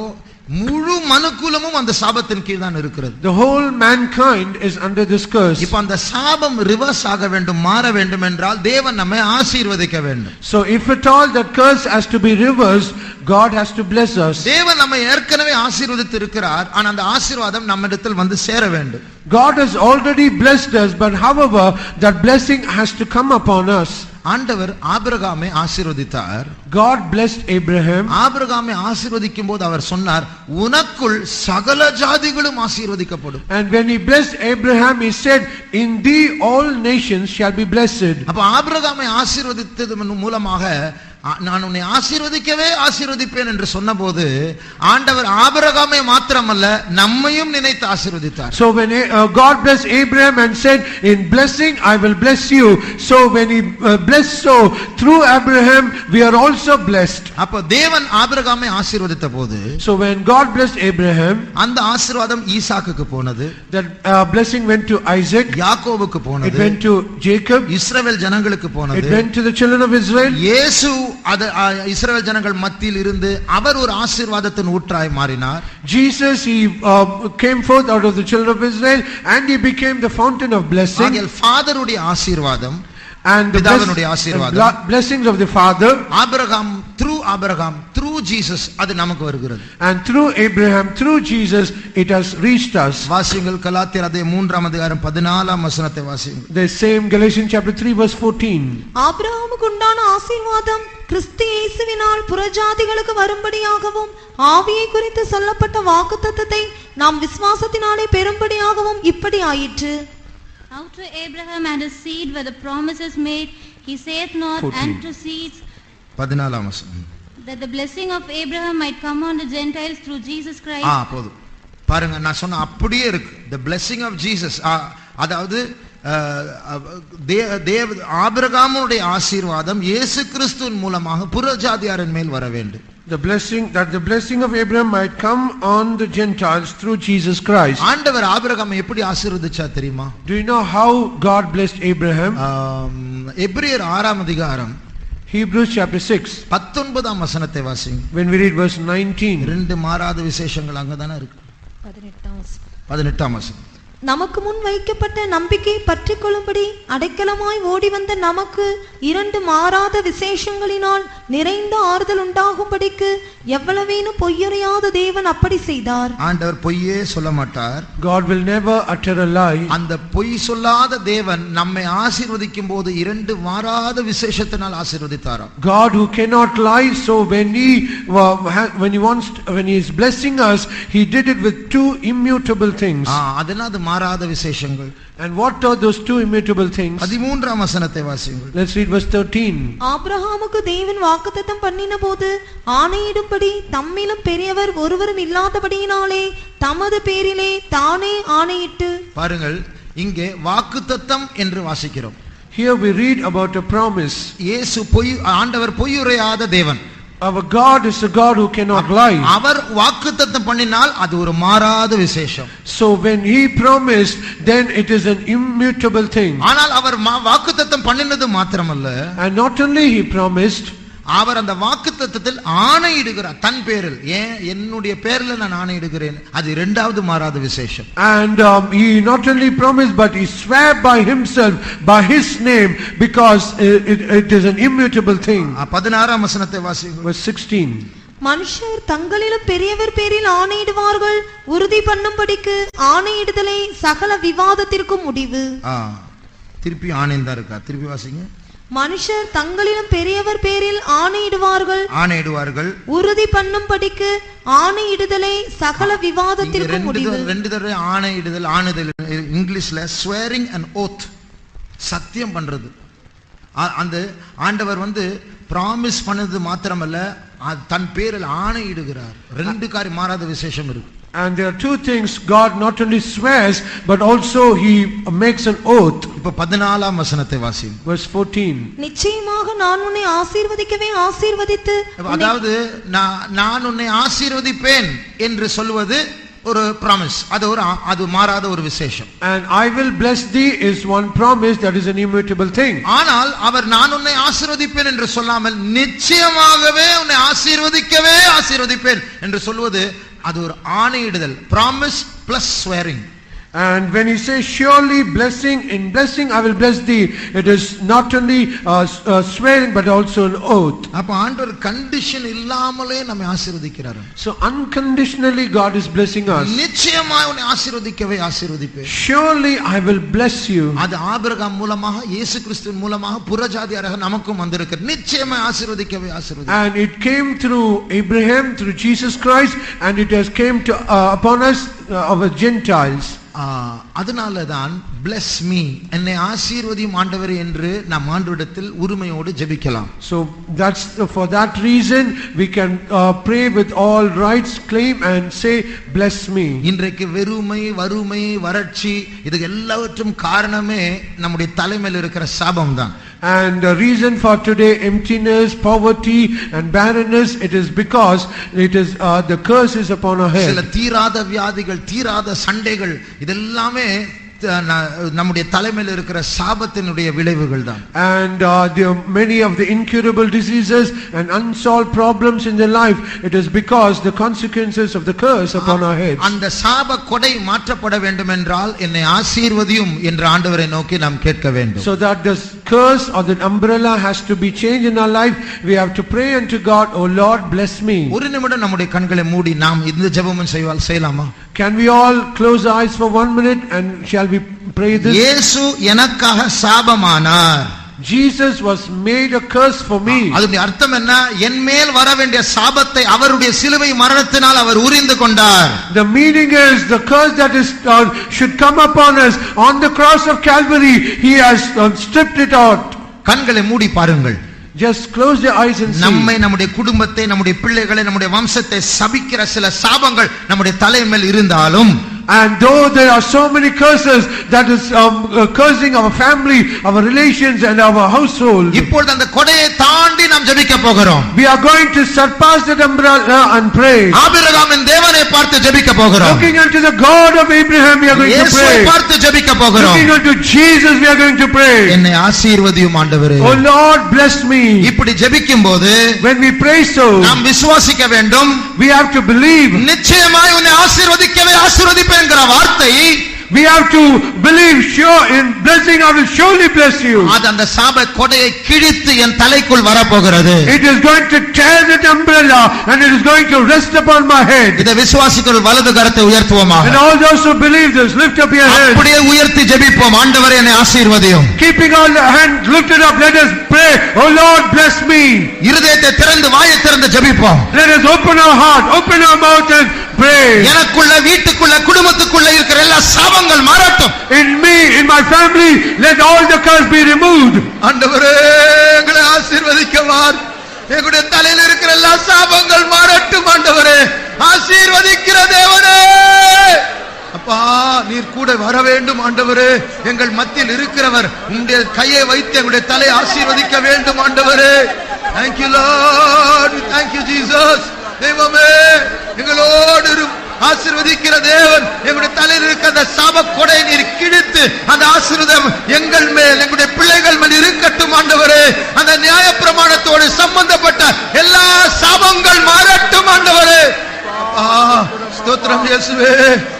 முழு மனுக்குலமும் அந்த சாபத்தின் கீழ் தான் இருக்கிறது. The whole mankind is under this curse. இப்போ அந்த சாபம் ரிவர்ஸ் ஆக வேண்டும், மாற வேண்டும் என்றால் தேவன் நம்மை ஆசீர்வதிக்க வேண்டும். So if at all that curse has to be reversed, God has to bless us. தேவன் நம்மை ஏற்கனவே ஆசீர்வதித்து இருக்கிறார். ஆனா அந்த ஆசீர்வாதம் நம்மிடத்தில் வந்து சேர வேண்டும். God has already blessed us, but however that blessing has to come upon us. ஆண்டவர் ஆபிரகாமை ஆசீர்வதித்தார். God blessed Abraham. ஆபிரகாமை ஆசீர்வதிக்கும் போது அவர் சொன்னார், உனக்குள் சகல ஜாதிகளும் ஆசீர்வதிக்கப்படும். And when he blessed Abraham, he said, in thee all nations shall be blessed. அப்ப ஆபிரகாமை ஆசீர்வதித்ததன் மூலமாக நான் உன்னை ஆசீர்வதிக்கவே ஆசீர்வதிப்பேன் என்று சொன்னபோது ஆண்டவர் ஆபிரகாமை மாத்திரமல்ல நம்மையும் நினைத்து ஆசீர்வதித்தார். So when God blessed Abraham and said, in blessing I will bless you, so when he blessed so through Abraham we are also blessed. அப்ப தேவன் ஆபிரகாமை ஆசீர்வதித்த போது, so when God blessed Abraham, அந்த ஆசீர்வாதம் ஈசாக்குக்கு போனது. that blessing went to Isaac, யாக்கோபுக்கு போனது. it went to Jacob, இஸ்ரவேல் ஜனங்களுக்கு போனது. it went to the children of Israel. இயேசு இஸ்ரவேல் ஜனங்கள் மத்தியில் இருந்து அவர் ஒரு ஆசீர்வாதத்தின் ஊற்றாய் மாறினார். Jesus he came forth out of the children of Israel and he became the fountain of blessing. ஆகிய ஃாதருடைய ஆசீர்வாதம் and the blessings of the father, Abraham through Jesus அது நமக்கு வருகிறது. and through Abraham through Jesus it has reached us. வாசிங்கள் கலாத்தியர் அதிகாரம் 3ஆம் அதிகாரம் 14ஆம் வசனத்தை வாசிங்கள். The same Galatians chapter 3 verse 14. ஆபிரகாமுக்கு உண்டான ஆசீர்வாதம் கிறிஸ்து இயேசுவினால் புறஜாதிகளுக்கு வரும்படியாகவும் ஆவியை குறித்து சொல்லப்பட்ட வாக்குத்தத்தத்தை நாம் விசுவாசத்தினாலே பெறும்படியாகவும் இப்படி ஆயிற்று. Now to Abraham and his seed were the promises made, he saith not 14. and to seeds, 14ஆம் வசனம். that the blessing of Abraham might come on the Gentiles through Jesus Christ. போதும் பாருங்க, நான் சொன்ன அப்படியே இருக்கு. the blessing of Jesus, அதாவது ஆபிரகாமுடைய ஆசீர்வாதம் இயேசு கிறிஸ்துவின் மூலமாக புறஜாதியாரின் மேல் வர வேண்டும். The blessing of Abraham might come on the Gentiles through Jesus Christ. ஆண்டவர் ஆபிரகாமை எப்படி ஆசீர்வதிச்சா தெரியுமா? Do you know how God blessed Abraham? எபிரேயர் 6ஆம் அதிகாரம் Hebrews chapter 6 19ஆம் வசனத்தை வாசிங்க. when we read verse 19, ரெண்டு மாறாத விசேஷங்கள் அங்க தான இருக்கு. 18ஆம் வசனம். நமக்கு முன் வைக்கப்பட்ட நம்பிக்கை பற்றி கொள்ளும்படி அடைக்கலமாய் ஓடி வந்த நமக்கு இரண்டு மாறாத விசேஷங்களினால் நிறைந்த ஆறுதல் உண்டாகும்படிக்கு எவ்வளவேனும் பொய்யுரையாத தேவன் அப்படி செய்தார். ஆண்டவர் பொய்யே சொல்ல மாட்டார். God will never utter a lie. அந்த பொய் சொல்லாத தேவன் நம்மை ஆசீர்வதிக்கும் போது இரண்டு மாறாத விசேஷத்தினால் ஆசீர்வதித்தாராம். God who cannot lie, so when he is blessing us, he did it with two immutable things. அதனால அது மாறாத விசேஷங்கள்? And what are those two immutable things? 13ஆம் வசனத்தை வாசியுங்கள். Let's read verse 13. ஆபிரகாமுக்கு தேவன் வாக்குத்தத்தம் பண்ணினபோது ஆணையிடும்படி தம்மிலும் பெரியவர் ஒருவரும் இல்லாதபடியினாலே தமது பேரிலே தானே ஆணையிட்டு. பாருங்கள், இங்கே வாக்குத்தத்தம் என்று வாசிக்கிறோம். Here we read about a promise. ஆண்டவர் பொய்யுரையாத தேவன். Our God is a God who cannot lie. அவர் வாக்குத்தத்தம் பண்ணினால் அது ஒரு மாறாத விசேஷம். So when he promised, then it is an immutable thing. ஆனால் அவர் வாக்குத்தத்தம் பண்ணினது மாத்திரமல்ல, And not only he promised, அவர் அந்த வாக்குத்தத்தத்தில் ஆணையிடுகிறார் தன் பேரில். என்னுடைய பேரில் நான் ஆணையிடுகிறேன். அது இரண்டாவது மாறாத விசேஷம். And he not only promised, but he swore by himself, by his name, because it is an immutable thing. 16ஆம் வசனத்தை வாசியுங்கள். Verse 16. மனுஷர் தங்களிலும் பெரியவர் பேரில் ஆணையிடுவார்கள், உறுதி பண்ணும்படிக்கு ஆணையிடுதலை சகல விவாதத்திற்கும் முடிவு. திருப்பி ஆணைந்தா இருக்கா? திருப்பி வாசிங்க. மனுஷர் தங்களிலும் பெரியவர் பேரில் ஆணையிடுவார்கள், உறுதி பண்ணும்படிக்கு ஆணையிடுதலை சகல விவாதத்திற்கும் முடிவு. ரெண்டு தடவை ஆணையிடுதல். இங்கிலீஷ்ல swearing and oath, சத்தியம் பண்றது. அந்த ஆண்டவர் பிராமிஸ் பண்ணது மாத்திரமல்ல, தன் பேரில் ஆணையிடுகிறார். ரெண்டு காரியம் மாறாத விசேஷம் இருக்கு. And there are two things. God not only swears, but also he makes an oath. இப்ப 14ஆம் வசனத்தை வாசியும். Verse 14. நிச்சயமாக நான் உன்னை ஆசீர்வதிக்கவே ஆசீர்வதித்து. அதாவது நான் உன்னை ஆசீர்வதிப்பேன் என்று சொல்வது ஒரு promise. அது மாறாத ஒரு விசேஷம். And I will bless thee is one promise, that is an immutable thing. ஆனால் அவர் நான் உன்னை ஆசீர்வதிப்பேன் என்று சொல்லாமல் நிச்சயமாகவே உன்னை ஆசீர்வதிக்கவே ஆசீர்வதிப்பேன் என்று சொல்வது அது ஒரு ஆணையிடுதல். promise plus swearing. And when he says surely blessing, in blessing I will bless thee, it is not only swearing but also an oath. அப்ப ஆண்டவர் கண்டிஷன் இல்லாமலே நம்மை ஆசீர்வதிக்கிறார். So unconditionally God is blessing us. நிச்சயமாய் உன்னை ஆசீர்வதிக்கவே ஆசீர்வதிப்பேன். Surely I will bless you. அது Abraham மூலமாக, இயேசு கிறிஸ்துவின் மூலமாக புறஜாதியராக நமக்கும் வந்திருக்கிறது. நிச்சயமாய் ஆசீர்வதிக்கவே ஆசீர்வதிப்பேன். And it came through Abraham, through Jesus Christ, and it has came to upon us, our Gentiles. அதனாலதான் bless me, என்னை ஆசீர்வதியும் ஆண்டவரே என்று நாம் ஆண்டவரிடத்தில் உரிமையோடு ஜெபிக்கலாம். So that's for that reason we can pray with all rights, claim and say bless me. இன்றைக்கு வெறுமை, வறுமை, வறட்சி இது எல்லாவற்றும் காரணமே நம்முடைய தலைமையில் இருக்கிற சாபம் தான். And the reason for today emptiness, poverty and barrenness, it is because it is the curse is upon our head. சில தீராத வியாதிகள், தீராத சண்டைகள் இதெல்லாமே நம்முடைய தலைமையில் இருக்கிற சாபத்தினுடைய விளைவுகள் தான். And there are many of the incurable diseases and unsolved problems in their life, it is because the consequences of the curse upon our heads. அந்த சாப கொடை மாற்றப்பட வேண்டும் என்றால் என்னை ஆசீர்வதியும் என்று ஆண்டவரை நோக்கி நாம் கேட்க வேண்டும். So that this curse or that umbrella has to be changed in our life, we have to pray unto God, oh Lord bless me. ஒரு நிமிடம் நம்முடைய கண்களை மூடி நாம் இந்த ஜெபமும் செய்யலாமா? Can we all close our eyes for 1 minute and shall we pray this? இயேசு எனக்காக சாபமானார். Jesus was made a curse for me. அதனுடைய அர்த்தம் என்ன? என் மேல் வர வேண்டிய சாபத்தை அவருடைய சிலுவை மரணத்தினால் அவர் உரிந்து கொண்டார். The meaning is the curse that is should come upon us on the cross of Calvary, he has stripped it out. கண்களை மூடி பாருங்கள். Just close your eyes and see. நம்மை, நம்முடைய குடும்பத்தை, நம்முடைய பிள்ளைகளை, நம்முடைய வம்சத்தை சபிக்கிற சில சாபங்கள் நம்முடைய தலைமையில் இருந்தாலும், and though there are so many curses that is cursing our family, our relations and our household, இப்பொழுது அந்த கொடையை தாண்டி நாம் ஜெபிக்க போகிறோம். we are going to surpass that umbrella and pray. ஆபிரகாமின் தேவனை பார்த்து ஜெபிக்க போகிறோம். Looking unto the God of Abraham we are going to இயேசுவை pray. பார்த்து ஜெபிக்க போகிறோம். Looking unto Jesus we are going to pray. என்னை ஆசீர்வதியும் ஆண்டவரே. Oh Lord bless me. இப்படி ஜெபிக்கும்போது when we pray so, நாம் விசுவாசிக்க வேண்டும். we have to believe. நிச்சயமாய் உன்னை ஆசீர்வதிக்கவே ஆசீர்வதிப்பேன் என்கிற வார்த்தை, we have to believe sure in blessing I will surely bless you. அது அந்த சாப கொடையை கிழித்து என் தலைக்குள் வர போகிறது. It is going to tear that umbrella and it is going to rest upon my head. இதை விசுவாசிக்கிற வலது கரத்தை உயர்த்துவோமாக. And all those who believe this, lift up your hands. அப்படியே உயர்த்தி ஜெபிப்போம். ஆண்டவரே என்னை ஆசீர்வதியும். Keeping all the hands lifted up, let us pray, oh Lord bless me. இருதயத்தை திறந்து, வாயை திறந்து ஜெபிப்போம். Let us open our heart, open our mouth and pray. எனக்குள்ள வீட்டுக்குள்ள குடும்பத்துக்குள்ள இருக்கிற எல்லா சாபங்கள் மாறட்டும். In me, in my family, let all the curse be removed. ஆண்டவரே எங்களை ஆசீர்வதிக்கவார். எங்களுடைய தலையில் இருக்கிற எல்லா சாபங்கள் மாறட்டும் ஆண்டவரே. ஆசீர்வதிக்கிற தேவனே, அப்பா நீர் கூட வர வேண்டும் ஆண்டவரே. எங்கள் மத்தியில் இருக்கிறவர் உங்களுடைய கையை வைத்து எங்களுடைய தலை ஆசீர்வதிக்க வேண்டும் ஆண்டவரே. Thank you Lord, thank you Jesus. தெய்வமே எங்களோடு ஆசீர்வதிக்கிற தேவன், எங்களுடைய தலையில் இருக்கிற அந்த சாப கொடை நீர் கிழித்து அந்த ஆசீர்வாதம் எங்கள் மேல் எங்களுடைய பிள்ளைகள் மேல் இருக்கட்டும் ஆண்டவரே. அந்த நியாயப்பிரமாணத்தோடு சம்பந்தப்பட்ட எல்லா சாபங்கள் மாறட்டும் ஆண்டவரே. ஸ்தோத்திரம் இயேசுவே,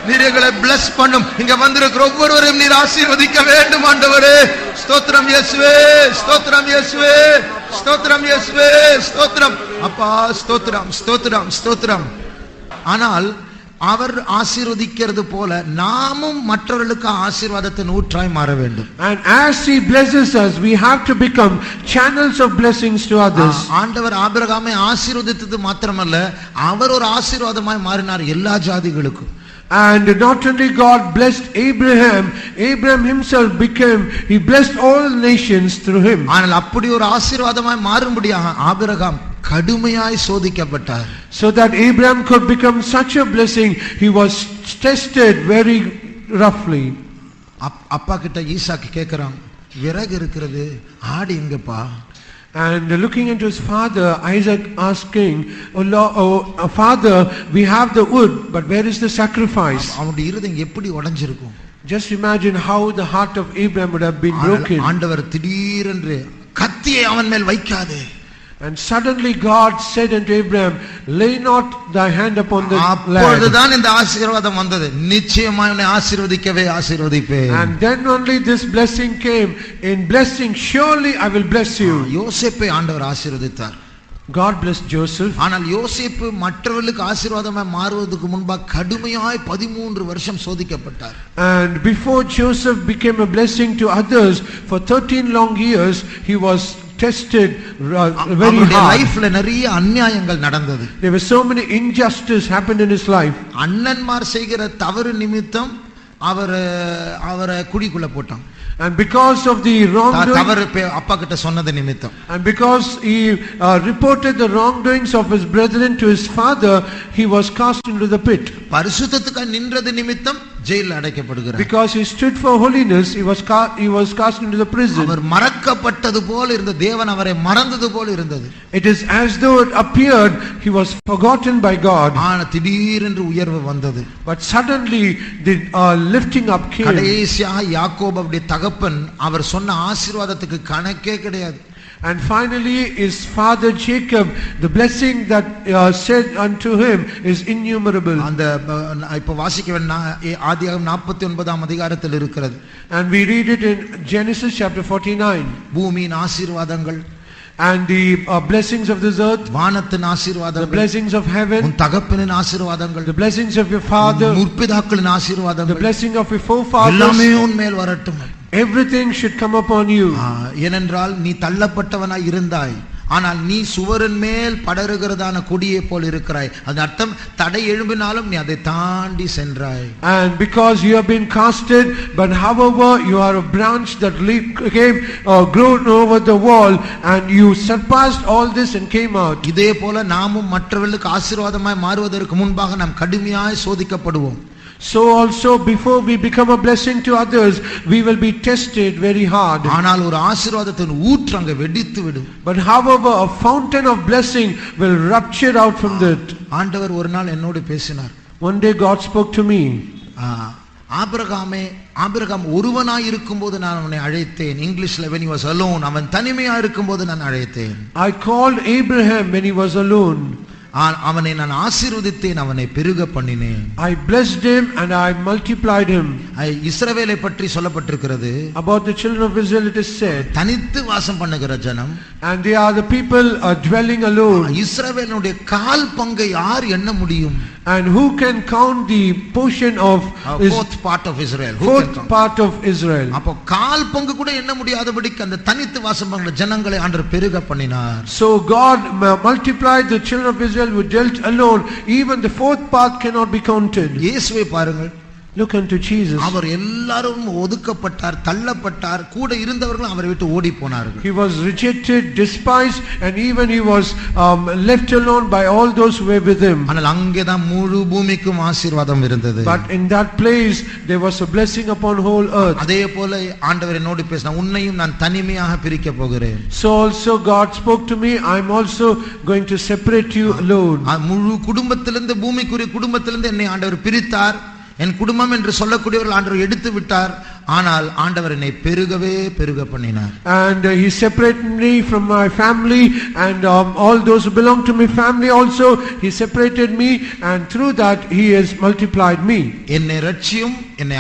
நீர் எங்களை bless பண்ணும். இங்க வந்திருக்கிற ஒவ்வொருவரையும் நீர் ஆசீர்வதிக்க வேண்டும் ஆண்டவரே. ஸ்தோத்திரம் இயேசுவே, ஸ்தோத்திரம் இயேசுவே, ஸ்தோத்திரம் இயேசுவே, ஸ்தோத்திரம் அப்பா, ஸ்தோத்திரம் ஸ்தோத்திரம் ஸ்தோத்திரம். ஆனால் அவர் ஆசீர்வதிக்கிறது போல நாமும் மற்றவர்களுக்கு ஆசீர்வாதத்தின் ஊற்றாய் மாற வேண்டும். And as he blesses us, we have to become channels of blessings to others. ஆண்டவர் ஆபிரகாமை ஆசீர்வதித்தது மாத்திரமல்ல, அவர் ஒரு ஆசீர்வாதமாய் மாறினார் எல்லா ஜாதிகளுக்கும். And not only God blessed Abraham, Abraham himself he blessed all nations through him. ஆனால் அப்படி ஒரு ஆசீர்வாதமாய் மாறும்படியாக Abraham கடுமையாய் சோதிக்கப்பட்டார். So that Abraham could become such a blessing, he was tested very roughly. அப்பா கிட்ட ஈசாக்கு கேக்குறான், விறகு இருக்கிறது, ஆடு எங்கப்பா? And looking into his father, Isaac asking, oh father, we have the wood, but where is the sacrifice? அவனுடைய இருதயம் எப்படி உடைஞ்சிருக்கும்? Just imagine how the heart of Abraham would have been broken. ஆண்டவர் திடீரென்று கத்தியை அவன் மேல் வைக்காதே. And suddenly God said unto Abraham, lay not thy hand upon the land. அப்பொழுதுதான் இந்த ஆசீர்வாதம் வந்தது, நிச்சயமாய் உன்னை ஆசீர்வதிக்கவே ஆசீர்வதிப்பேன். And then only this blessing came. In blessing surely I will bless you. யோசேப்பை ஆண்டவர் ஆசீர்வதித்தார். God blessed Joseph. ஆனால் யோசேப்பு மற்றவர்களுக்கு ஆசீர்வாதமாய் மாறுவதற்கு முன்பாக கடுமையாய் 13 வருஷம் சோதிக்கப்பட்டார். And before Joseph became a blessing to others, for 13 long years he was tested very hard. லைஃப்ல நிறைய அநியாயங்கள் நடந்தது. There were so many injustice happened in his life. Annanmar செய்கிற தவறு நிமித்தம் அவரை குடிக்குள்ள போட்டான். And because of the wrongdoing, தவறு அப்பா கிட்ட சொன்னது நிமித்தம், and because he reported the wrongdoings of his brethren to his father, he was cast into the pit. பரிசுத்தத்துக்கு நின்றது நிமித்தம் ஜெயிலில் அடைக்கப்படுகிறார். Because he stood for holiness, he was cast into the prison. அவர் மறக்கப்பட்டது போல இருந்த தேவன் அவரை மறந்தது போல இருந்தது. It is as though it appeared he was forgotten by God. ஆனா திடீரென்று உயர்வு வந்தது. But suddenly the lifting up came. கடைசியாக யாக்கோபுடைய தகப்பன் அவர் சொன்ன ஆசீர்வாதத்துக்கு கணக்கே கிடையாது. And finally his father Jacob, the blessing that said unto him is innumerable. அந்த இப்ப வாசிக்க ஆதியாகமம் 49ஆம் அதிகாரத்தில் இருக்கிறது. And we read it in Genesis chapter 49. பூமியின் ஆசீர்வாதங்கள், and the blessings of this earth, வானத்தின் ஆசீர்வாதங்கள், the blessings of heaven, உன் தகப்பனின் ஆசீர்வாதங்கள், the blessings of your father, முற்பிதாக்களின் ஆசீர்வாதங்கள், the blessing of your forefathers, எல்லாமே உன் மேல் வரட்டும். everything should come upon you. ஏனென்றால் நீ தள்ளப்பட்டவனாய் இருந்தாய், ஆனால் நீ சுவரின் மேல் படருகிறதான கொடியை போல் இருக்கிறாய். அது அர்த்தம் தடை எழும்பினாலும் நீ அதை தாண்டி சென்றாய். And because you have been casted, but however you are a branch that came grown over the wall, and you surpassed all this and came out. இதே போல நாமும் மற்றவர்களுக்கு ஆசீர்வாதமாய் மாறுவதற்கு முன்பாக நாம் கடுமையாய் சோதிக்கப்படுவோம். So also before we become a blessing to others, we will be tested very hard. ஆனால் ஒரு ஆசீர்வாதத்தின் ஊற்று அங்கே வெடித்து விடும். But however a fountain of blessing will rupture out from that. ஆண்டவர் ஒரு நாள் என்னோடு பேசினார். One day God spoke to me. Abraham ஒருவனாய் இருக்கும்போது நான் அவனை அழைத்தேன். இங்கிலீஷ்ல when he was alone, அவன் தனிமையா இருக்கும்போது நான் அழைத்தேன். I called Abraham when he was alone. அவனை நான் ஆசீர்வதித்தேன், அவனை பெருக பண்ணினேன். I blessed him and I multiplied him. இஸ்ரவேலை பற்றி சொல்லப்பட்டிருக்கிறது. About the children of Israel it is said, தனித்து வாசம் பண்ணுகிற ஜனம், and they are the people dwelling alone. இஸ்ரவேலுடைய கால் பங்கை யார் எண்ண முடியும்? And who can count the portion of fourth part of Israel? Who can fourth count? part of Israel? அப்போ கால் பங்கு கூட எண்ண முடியாதபடிக்கு அந்த தனித்து வாசம் பண்ணுற ஜனங்களை ஆண்டவர் பெருக பண்ணினார். So God multiplied the children of Israel who dwelt alone. Even the fourth part cannot be counted. இயேசுவை பாருங்கள். Look unto Jesus. அவர் எல்லாரும் ஒதுக்கப்பட்டார், தள்ளப்பட்டார், கூட இருந்தவர்கள் அவரை விட்டு ஓடி போனார்கள். He was rejected, despised, and even he was left alone by all those who were with him. ஆனால் அங்கேதான் முழு பூமிக்கும் ஆசீர்வாதம் இருந்தது. But in that place there was a blessing upon whole earth. அதே போல ஆண்டவர் என்னோடு பேசினார், உன்னையும் நான் தனிமையாக பிரிக்க போகிறேன். So also God spoke to me, I am also going to separate you alone. முழு குடும்பத்திலிருந்து, பூமிக்குரிய குடும்பத்திலிருந்து என்னை ஆண்டவர் பிரித்தார். என் குடும்பம் என்று சொல்லக்கூடியவர்கள் ஆண்டவர் எடுத்து விட்டார். ஆனால் ஆண்டவர் என்னை பெருகவே பெருக பண்ணினார். And he separated me from my family, and all those who belong to my family also he separated me, and through that he has multiplied me. என்னை ரட்சியும் என்னை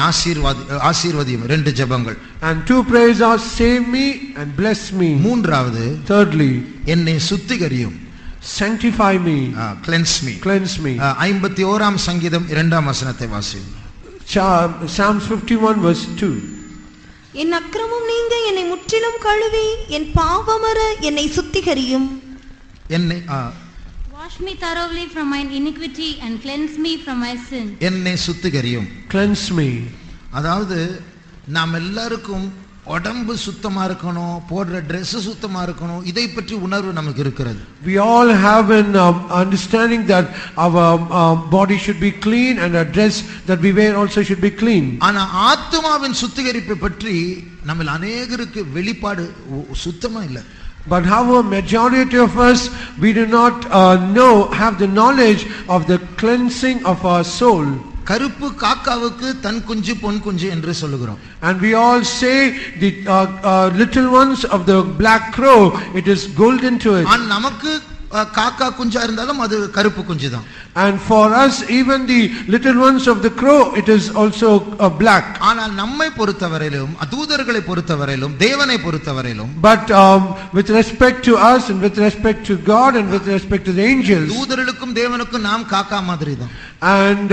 ஆசீர்வதியும், ரெண்டு ஜெபங்கள். And two prayers are, save me and bless me. மூன்றாவது, thirdly, என்னை சுத்திகரியும், sanctify me, cleanse me. 51ஆம் சங்கீதம் 2ஆம் வசனத்தை வாசியுங்கள். Psalms 51 verse 2. என் அக்கிரமம் நீங்க என்னை முற்றிலும் கழுவி என் பாவமற என்னை சுத்திகரியும். என்னை Wash me thoroughly from my iniquity and cleanse me from my sin. என்னை சுத்திகரியும், cleanse me. அதாவது நாம் எல்லாருக்கும் உடம்பு சுத்தமா இருக்கணும், போடுற Dress சுத்தமா இருக்கணும், இதை பற்றி உணர்வு நமக்கு இருக்கிறது. We all have an understanding that our body should be clean and our dress that we wear also should be clean. ஆனா ஆத்துமாவின் சுத்திகரிப்பை பற்றி நம்மில் அநேகருக்கு வெளிப்பாடு சுத்தமா இல்லை. But however, majority of us, we do not have the knowledge of the cleansing of our soul. கருப்பு காக்காவுக்கு தன் குஞ்சு பொன் குஞ்சு என்று சொல்லுகிறோம். And we all say the little ones of the black crow, it is golden to it. ஆனா நமக்கு காக்கா குஞ்சா இருந்தாலும் அது கருப்பு குஞ்சு தான். And for us, even the little ones of the crow, it is also black. ஆனால் நம்மை பொறுத்தவரையிலும், தூதர்களை பொறுத்தவரையிலும், தேவனை பொறுத்தவரையிலும், but with respect to us and with respect to God and with respect to the angels, தூதர்களுக்கும் தேவனுக்கும் நாம் காக்கா மாதிரி தான். And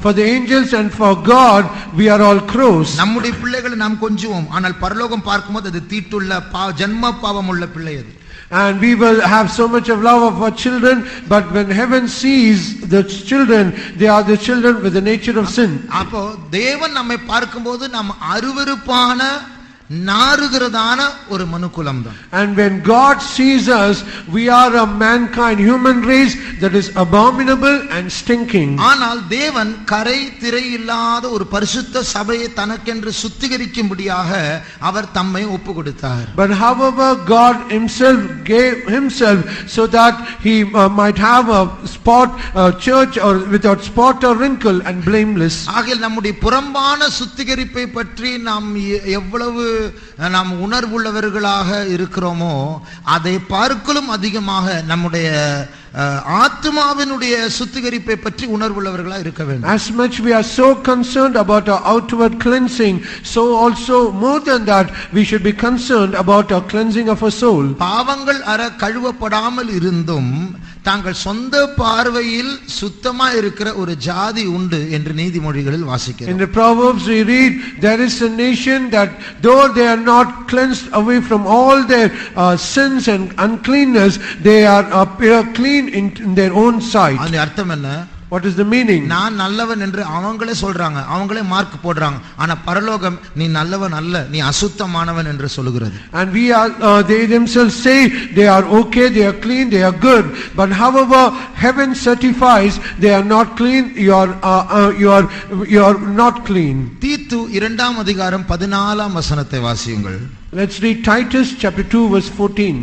for the angels and for God, we are all crows. நம்முடைய பிள்ளைகளை நாம் கொஞ்சுவோம், ஆனால் பரலோகம் பார்க்கும்போது அது தீட்டுள்ள ஜன்ம பாவம் உள்ள பிள்ளை அது. And we will have so much of love of our children, but when heaven sees the children, they are the children with the nature of sin. அப்போ தேவன் நம்மை பார்க்கும்போது நாம் அருவருப்பான நாறுகிறதான ஒரு மனுக்குலம் தான். And when God sees us, we are a mankind, human race that is abominable and stinking. ஆனால் தேவன் கரை திரை இல்லாத ஒரு பரிசுத்த சபையை தனக்கென்று சுத்திகரிக்கும்படியாக அவர் தம்மை ஒப்பு கொடுத்தார். But however, God himself gave himself so that he might have a church or without spot or wrinkle and blameless. ஆகையால் நம்முடைய புறம்பான சுத்திகரிப்பை பற்றி நாம் எவ்வளவு நாம் உணர்வுள்ளவர்களாக இருக்கிறோமோ அதை பார்க்கலும் அதிகமாக நம்முடைய ஆத்மாவினுடைய சுத்திகரிப்பை பற்றி உணர்வுள்ளவர்களாக இருக்க வேண்டும். As much we are so concerned about our outward cleansing, so also more than that we should be concerned about our cleansing of our soul. பாவங்கள் அற கழுவப்படாமல் இருந்தும் தாங்கள் சொந்த பார்வையில் சுத்தமா இருக்கிற ஒரு ஜாதி உண்டு என்று நீதிமொழிகளில் வாசிக்கிறோம். In the Proverbs we read, there is a nation that though they are not cleansed away from all their sins and uncleanness, they are clean in their own sight. அந்த அர்த்தம் என்ன? What is the meaning? நான் நல்லவன் என்று அவங்களே சொல்றாங்க, அவங்களே mark போடுறாங்க. ஆனா பரலோகம் நீ நல்லவன் அல்ல, நீ அசுத்தமானவன் என்று சொல்லுகிறது. And they themselves say they are okay, they are clean, they are good. But however, heaven certifies they are not clean, you are not clean. தீத்து 2ஆம் அதிகாரம் 14ஆம் வசனத்தை வாசியுங்கள். Let's read Titus chapter 2 verse 14.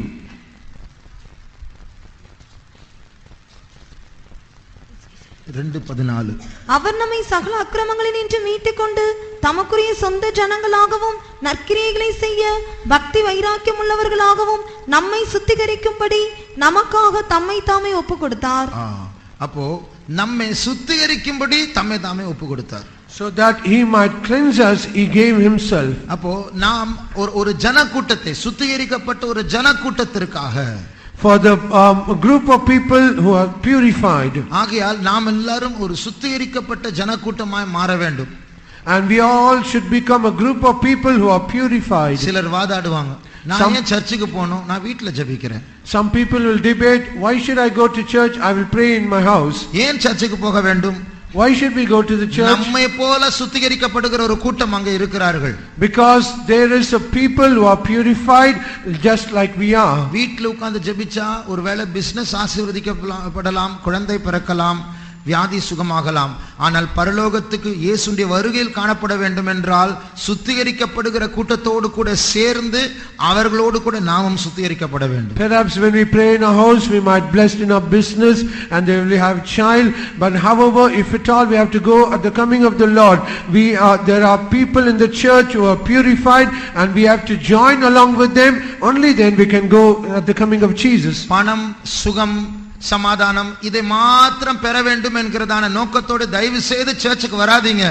அவர் நம்மை சகல அக்கிரமங்களினின்று மீட்டுக் கொண்டு தமக்குரிய சொந்த ஜனங்களாகவும் நற்கிரியைகளை செய்ய பக்தி வைராக்கியம் உள்ளவர்களாகவும் நம்மை சுத்திகரிக்கும்படி நமக்காக தம்மை தாமே ஒப்பு கொடுத்தார். அப்போ நம்மை சுத்திகரிக்கும்படி தம்மை தாமே ஒப்பு கொடுத்தார். So that he might cleanse us, he gave himself. அப்போ நாம் ஒரு ஜனக்கூட்டத்தை, சுத்திகரிக்கப்பட்ட ஒரு ஜனக்கூட்டத்திற்காக, for the group of people who are purified. ஆகையால் நாம் எல்லாரும் ஒரு சுத்திகரிக்கப்பட்ட ஜனக்கூட்டமாய் மாற வேண்டும். And we all should become a group of people who are purified. சிலர் வாதாடுவாங்க, நான் ஏன் சர்ச்சுக்கு போகணும், நான் வீட்ல ஜெபிக்கிறேன். Some people will debate, why should I go to church? I will pray in my house. ஏன் சர்ச்சுக்கு போக வேண்டும்? Why should we go to the church? நம்மை போல சுத்திகரிக்கப்படுகிற ஒரு கூட்டம் அங்கே இருக்கிறார்கள். Because there is a people who are purified just like we are. வீட்ல உட்கார்ந்து ஜெபிச்சா ஒருவேளை பிசினஸ் ஆசீர்வதிக்கப்படலாம், குழந்தை பிறக்கலாம், வியாதி சுகமாகலாம். ஆனால் பரலோகத்துக்கு இயேசுடைய வருகையில் காணப்பட வேண்டும் என்றால் சுத்திகரிக்கப்படுகிற கூட்டத்தோடு கூட சேர்ந்து அவர்களோடு கூட நாமும் சுத்திகரிக்கப்பட வேண்டும். Perhaps when we pray in our house we might blessed in our business and they will have child, but however if at all we have to go at the coming of the Lord, there are people in the church who are purified and we have to join along with them. Only then we can go at the coming of Jesus. பணம், சுகம், சமாதானம் இதை மாத்திரம் பெற வேண்டும் என்கிறதான நோக்கத்தோடு தயவு செய்து சர்ச்சுக்கு வராதீங்க.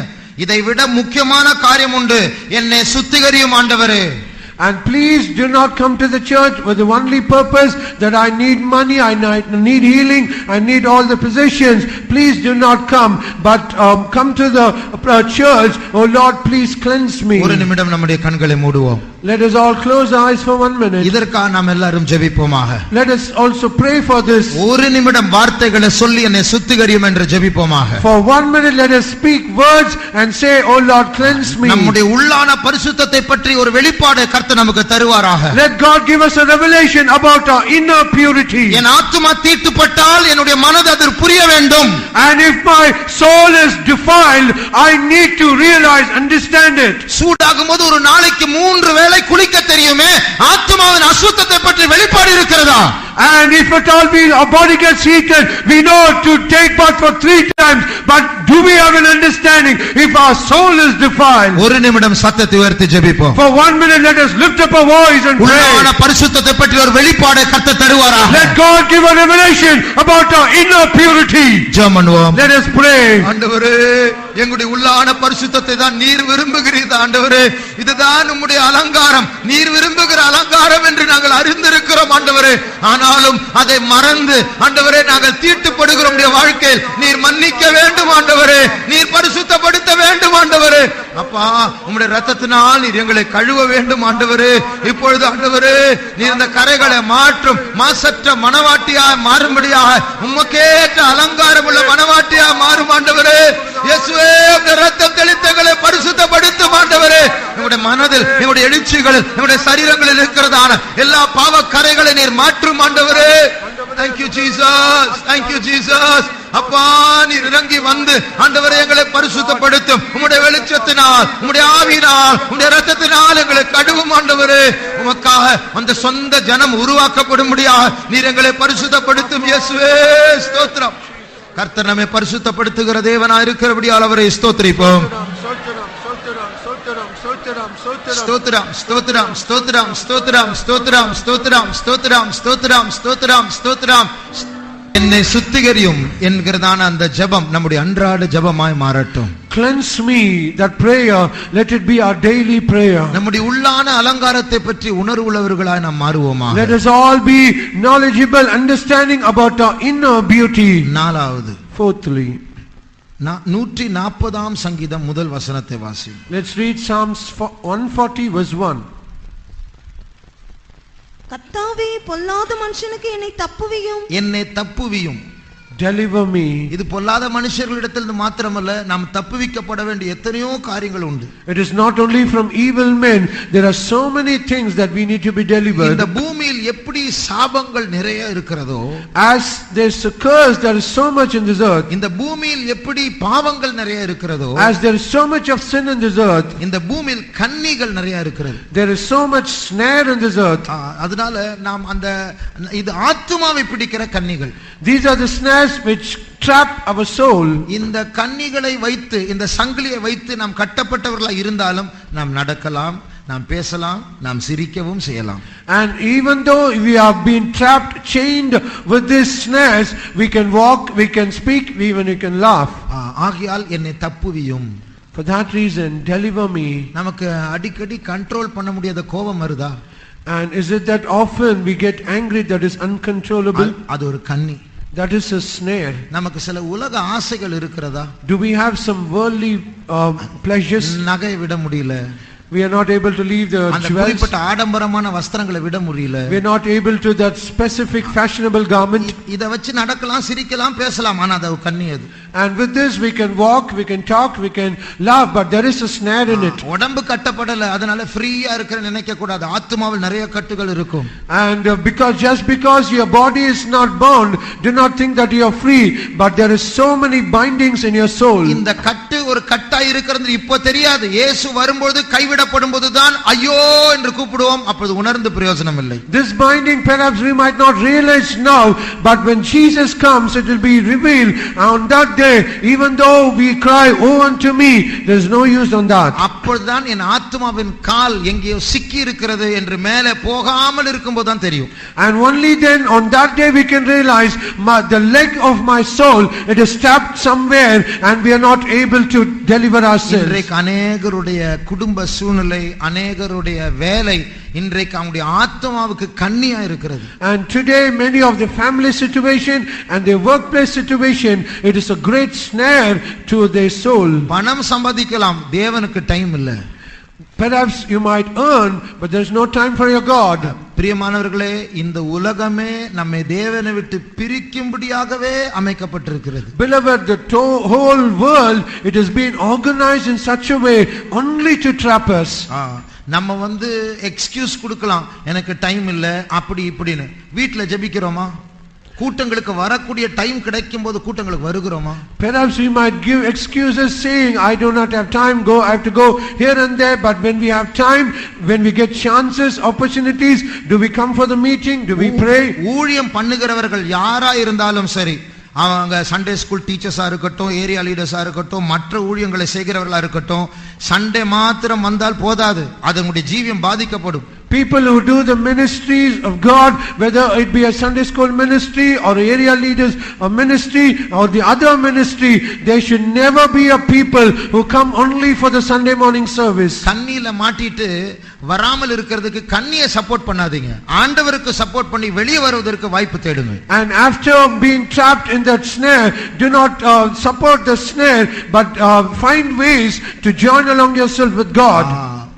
இதை விட முக்கியமான காரியம் உண்டு, என்னை சுத்திகரியும் ஆண்டவரே. And please do not come to the church with the only purpose that I need money, I need healing, I need all the possessions. Please do not come, but come to the church. Oh Lord, please cleanse me. ஒரு நிமிடம் நம்முடைய கண்களை மூடுவோம். Let us all close our eyes for 1 minute. இதற்காக நாம் எல்லாரும் ஜெபிப்போமாக. Let us also pray for this. ஒரு நிமிடம் வார்த்தைகளை சொல்லி என்னை சுத்திகரியும் என்று ஜெபிப்போமாக. For 1 minute let us speak words and say, oh Lord, cleanse me. நம்முடைய உள்ளான பரிசுத்தத்தை பற்றி ஒரு வெளிப்பாடு கர்த்தர் நமக்கு தருவாராக. Let God give us a revelation about our inner purity. என் ஆத்துமா தீட்டுப்பட்டால் என்னுடைய மனது அது புரிய வேண்டும். And if my soul is defiled, I need to realize, understand it. சூடாகும்போது ஒரு நாளைக்கு 3 வேளை குளிக்க தெரியுமே, ஆத்துமாவின் அசுத்தத்தை பற்றி வெளிப்பாடு இருக்கிறதா? And if at all our body gets heated, we know to take bath for 3 times, but do we have an understanding if our soul is defiled? ஒரு நிமிடம் சத்தத்தை உயர்த்தி ஜெபிப்போம். For 1 minute let us lift up our voice and pray. உள்ளான பரிசுத்தத்தை பற்றி ஒரு வெளிப்பாடு கர்த்தர் தருவாராக. Let God give a revelation about our inner purity. ஜெபம் பண்ணுவோம். Let us pray. ஆண்டவரே, எங்களுடைய உள்ளான பரிசுத்தத்தை தான் நீர் விரும்புகிறீர் ஆண்டவரே. இதுதான் உம்முடைய அலங்காரம், நீர் விரும்புகிற அலங்காரம் என்று நாங்கள் அறிந்திருக்கிறோம் ஆண்டவரே. ஆனாலும் அதை மறந்து ஆண்டவரே நாங்கள் தீட்டுப்படுகிற உம்முடைய வாழ்க்கையில் நீர் மன்னிக்க வேண்டும் ஆண்டவரே, நீர் பரிசுத்தப்படுத்த வேண்டும் ஆண்டவரே. அப்பா, உம்முடைய இரத்தத்தினால் நீர் எங்களை கழுவ வேண்டும் ஆண்டவரே. இப்பொழுது ஆண்டவரே நீர் இந்த கரைகளை மாற்றும் மாசற்ற மனவாட்டியாய் மாறும்படியாக உமக்கேற்ற அலங்காரம் உள்ள மனவாட்டியாய் மாறும் ஆண்டவரே. இயேசுவே, உம்முடைய இரத்தம் தெளித்தங்களை பரிசுத்தப்படுத்தும் ஆண்டவரே. நம்முடைய மனதில், நம்முடைய எழுச்சிகளில், நம்முடைய சரீரங்களில் இருக்கிறதான எல்லா பாவ கரைகளை நீர் மாற்றும் ஆண்டவரே. Thank you Jesus, thank you Jesus. அப்பா, நீர் இறங்கி வந்து ஆண்டவரே எங்களை பரிசுத்தப்படுத்தும் உம்முடைய வெளிச்சத்தினால், உம்முடைய ஆவியினால், உம்முடைய இரத்தத்தினால் எங்களை கழுவும் ஆண்டவரே. உமக்காக அந்த சொந்த ஜனம் உருவாக்கப்படும்படியாக நீர் எங்களை பரிசுத்தப்படுத்தும் இயேசுவே. ஸ்தோத்திரம். கர்த்தர் நம்மை பரிசுத்தப்படுத்துகிற தேவனாய் இருக்கிறபடியால் அவரை ஸ்தோத்திரிப்போம். ஸ்தோத்திரம், ஸ்தோத்திரம், ஸ்தோத்திரம், ஸ்தோத்திரம், ஸ்தோத்திரம், ஸ்தோத்திரம், ஸ்தோத்திரம், ஸ்தோத்திரம், ஸ்தோத்திரம், ஸ்தோத்திரம். என்னை சுத்திகரியும் என்கிறதான அந்த ஜெபம் நம்முடைய அன்றாட ஜெபமாய் மாறட்டும். Cleanse me, that prayer, let it be our daily prayer. நம்முடைய உள்ளான அலங்காரத்தை பற்றி உணர்வுள்ளவர்களாய் நாம் மாறுவோமா. Let us all be knowledgeable, understanding about our inner beauty. நாலாவது, Fourthly, 140ஆம் சங்கீதம் முதல் வசனத்தை வாசி. let's read Psalms 140 verse 1. கர்த்தாவே, பொல்லாத மனுஷனுக்கு என்னை தப்புவியும். என்னை தப்புவியும். Deliver me. இது பொல்லாத மனுஷர்களிடத்திலிருந்து மாத்திரமல்ல, நாம் தப்புவிக்கப்பட வேண்டிய எத்தனையோ காரியங்கள் உண்டு. It is not only from evil men, there are so many things that we need to be delivered. இந்த பூமியில் எப்படி சாபங்கள் நிறைய இருக்கிறதோ, As there's a curse, there is so much in this earth. இந்த பூமியில் எப்படி பாவங்கள் நிறைய இருக்கிறதோ, As there is so much of sin in this earth, இந்த பூமியில் கண்ணிகள் நிறைய இருக்கிறது. there is so much snare in this earth. அதனால நாம் அந்த இது ஆத்துமாவை பிடிக்கிற கண்ணிகள். These are the snares which trap our soul. இந்த கண்ணிகளை வைத்து, இந்த சங்கிலியை வைத்து நாம் கட்டப்பட்டவர்களாக இருந்தாலும் நாம் நடக்கலாம், நாம் பேசலாம், நாம் சிரிக்கவும் செய்யலாம். And even though we have been trapped, chained with these snares, we can walk, we can speak, even we can laugh. ஆகையால் என்னை தப்புவியும். For that reason, deliver me. நமக்கு அடிக்கடி கண்ட்ரோல் பண்ண முடியாத கோபம் வருதா? And is it that often we get angry that is uncontrollable? அது ஒரு கண்ணி. That is a snare. நமக்கு சில உலக ஆசைகள் இருக்கிறதா? Do we have some worldly pleasures? நகை விட முடியல. We are not able to leave the அந்த jewels. குறிப்பிட்ட ஆடம்பரமான வஸ்திரங்களை விட முடியல. We are not able to that specific fashionable garment. இத வச்சு நடக்கலாம், சிரிக்கலாம், பேசலாம், ஆனா அது கண்ணி அது. And with this we can walk, we can talk, we can laugh, but there is a snare in it. உடம்பு கட்டப்படல, அதனால ஃப்ரீயா இருக்க நினைக்க கூடாது. ஆத்துமாவில் நிறைய கட்டுகள் இருக்கும். And because your body is not bound, do not think that you are free, but there is so many bindings in your soul. இந்த கட்டு ஒரு கட்டா இருக்கிறது இப்போ தெரியாது. இயேசு வரும்போது கைவிடப்படும்போது தான் ஐயோ என்று கூப்பிடுவோம். அப்பொழுது உணர்ந்து பிரயோஜனம் இல்லை. This binding perhaps we might not realize now, but when Jesus comes it will be revealed. On that day, even though we cry, "Oh unto me," there is no use on that. அப்பொழுதுதான் என் ஆத்துமாவின் கால் எங்கேயோ சிக்கி இருக்கிறது என்று மேலே போகாமல் இருக்கும்போது தான் தெரியும். And only then on that day we can realize the leg of my soul, it is trapped somewhere and we are not able to deliver ourselves. இன்றைக்கு அநேகருடைய குடும்ப சூழ்நிலை, அநேகருடைய வேலை இன்றைக்கு அவங்களுடைய ஆத்துமாவுக்கு கண்ணியா இருக்கிறது. And today many of the family situation and their workplace situation, it is a great snare to their soul. பணம் சம்பாதிக்கலாம், தேவனுக்கு டைம் இல்ல. Perhaps you might earn, but there is no time for your God. பிரியமானவர்களே, இந்த உலகமே நம்மை தேவனை விட்டு பிரிக்கும்படியாகவே அமைக்கப்பட்டிருக்கிறது. Beloved, the whole world, it has been organized in such a way only to trap us. நம்ம எக்ஸ்கியூஸ் கொடுக்கலாம், எனக்கு டைம் இல்ல அப்படி இப்படின்னு. வீட்ல ஜெபிக்கிறோமா? கூட்டங்களுக்கு வரக்கூடிய டைம் கிடைக்கும் போது கூட்டங்களுக்கு வருகிறோமா? Perhaps we might give excuses saying, "I do not have time, I have to go here and there," but when we have time, when we get chances, opportunities, do we come for the meeting? Do we pray? ஊழியம் பண்ணுகிறவர்கள் யாரா இருந்தாலும் சரி, அவங்க Sunday school டீச்சர்ஸா இருக்கட்டும், area லீடர்ஸா இருக்கட்டும், மற்ற ஊழியங்களை செய்கிறவர்களா இருக்கட்டும், சண்டே மாத்திரம் வந்தால் போதாது, அதனுடைய ஜீவியம் பாதிக்கப்படும். People who do the ministries of God, whether it be a Sunday school ministry or area leaders or ministry or the other ministry, they should never be a people who come only for the Sunday morning service. கண்ணில மாட்டிட்டு வராமல் இருக்கிறதுக்கு கண்ணியை support பண்ணாதீங்க, ஆண்டவருக்கு support பண்ணி வெளியே வருவதற்கு வாய்ப்பு தேடுங்க. And after being trapped in that snare, do not support the snare, but find ways to join along yourself with God.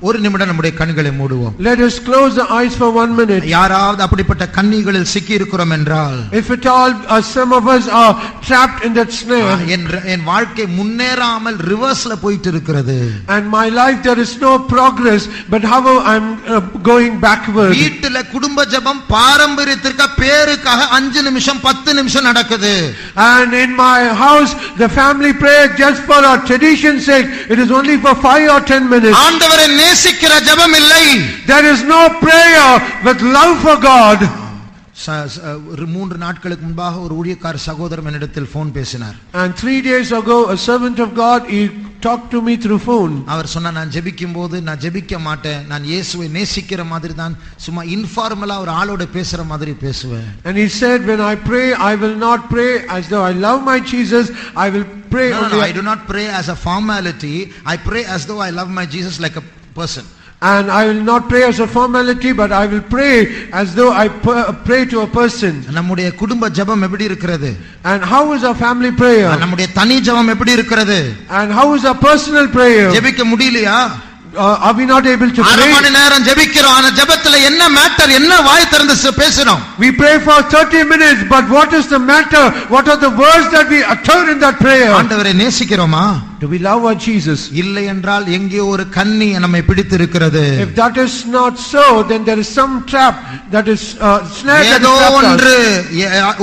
ஒரு நிமிடம் நம்முடைய கண்களை மூடுவோம். Let us close the eyes for 1 minute. யாராவது அப்படிப்பட்ட கண்ணிகளில் சிக்கி இருக்கிறோம் என்றால், if at all some of us are trapped in that snare, என் வாழ்க்கை முன்னேறாமல் ரிவர்ஸ்ல போயிட்டு இருக்கிறது, and my life there is no progress, but how I'm going backward. வீட்டில குடும்ப ஜெபம் பாரம்பரியத்திற்கு பேருக்காக 5 நிமிஷம் 10 நிமிஷம் நடக்குது, and in my house the family prayer just for our tradition's sake, it is only for 5 or 10 minutes. ஆண்டவரை நேசிக்கிற ஜெபம் இல்லை. There is no prayer with love for God. 3 நாட்களுக்கு முன்பாக ஒரு ஊழியக்கார சகோதரன் என்னிடத்தில் போன் பேசினார். And 3 days ago a servant of God, he talked to me through phone. அவர் சொன்னா, நான் ஜெபிக்கும்போது நான் ஜெபிக்க மாட்டேன், நான் இயேசுவை நேசிக்கிற மாதிரி தான் சும்மா இன்ஃபார்மலா ஒரு ஆளோட பேசுற மாதிரி பேசுவேன். And he said, when I pray, I will not pray as though I love my Jesus, I will pray only. No, I do not pray as a formality, I pray as though I love my Jesus like a person. And I will not pray as a formality, but I will pray as though I pray to a person. நம்முடைய குடும்ப ஜெபம் எப்படி இருக்கிறது? And how is our family prayer? நம்முடைய தனி ஜெபம் எப்படி இருக்கிறது? And how is our personal prayer? ஜெபிக்க முடியலையா? Are we not able to pray? 1/2 மணி நேரம் ஜெபிக்கிறோம், ஆனா ஜெபத்துல என்ன மேட்டர், என்ன வாய் திறந்து பேசுறோம்? We pray for 30 minutes, but what is the matter? What are the words that we utter in that prayer? ஆண்டவரை நேசிக்கிறோமா? Do we love our Jesus? இல்லை என்றால் எங்கே ஒரு கண்ணி நம்மை பிடித்து இருக்கிறது. If that is not so, then there is some trap that is snare that ஏதோ is ஒன்று,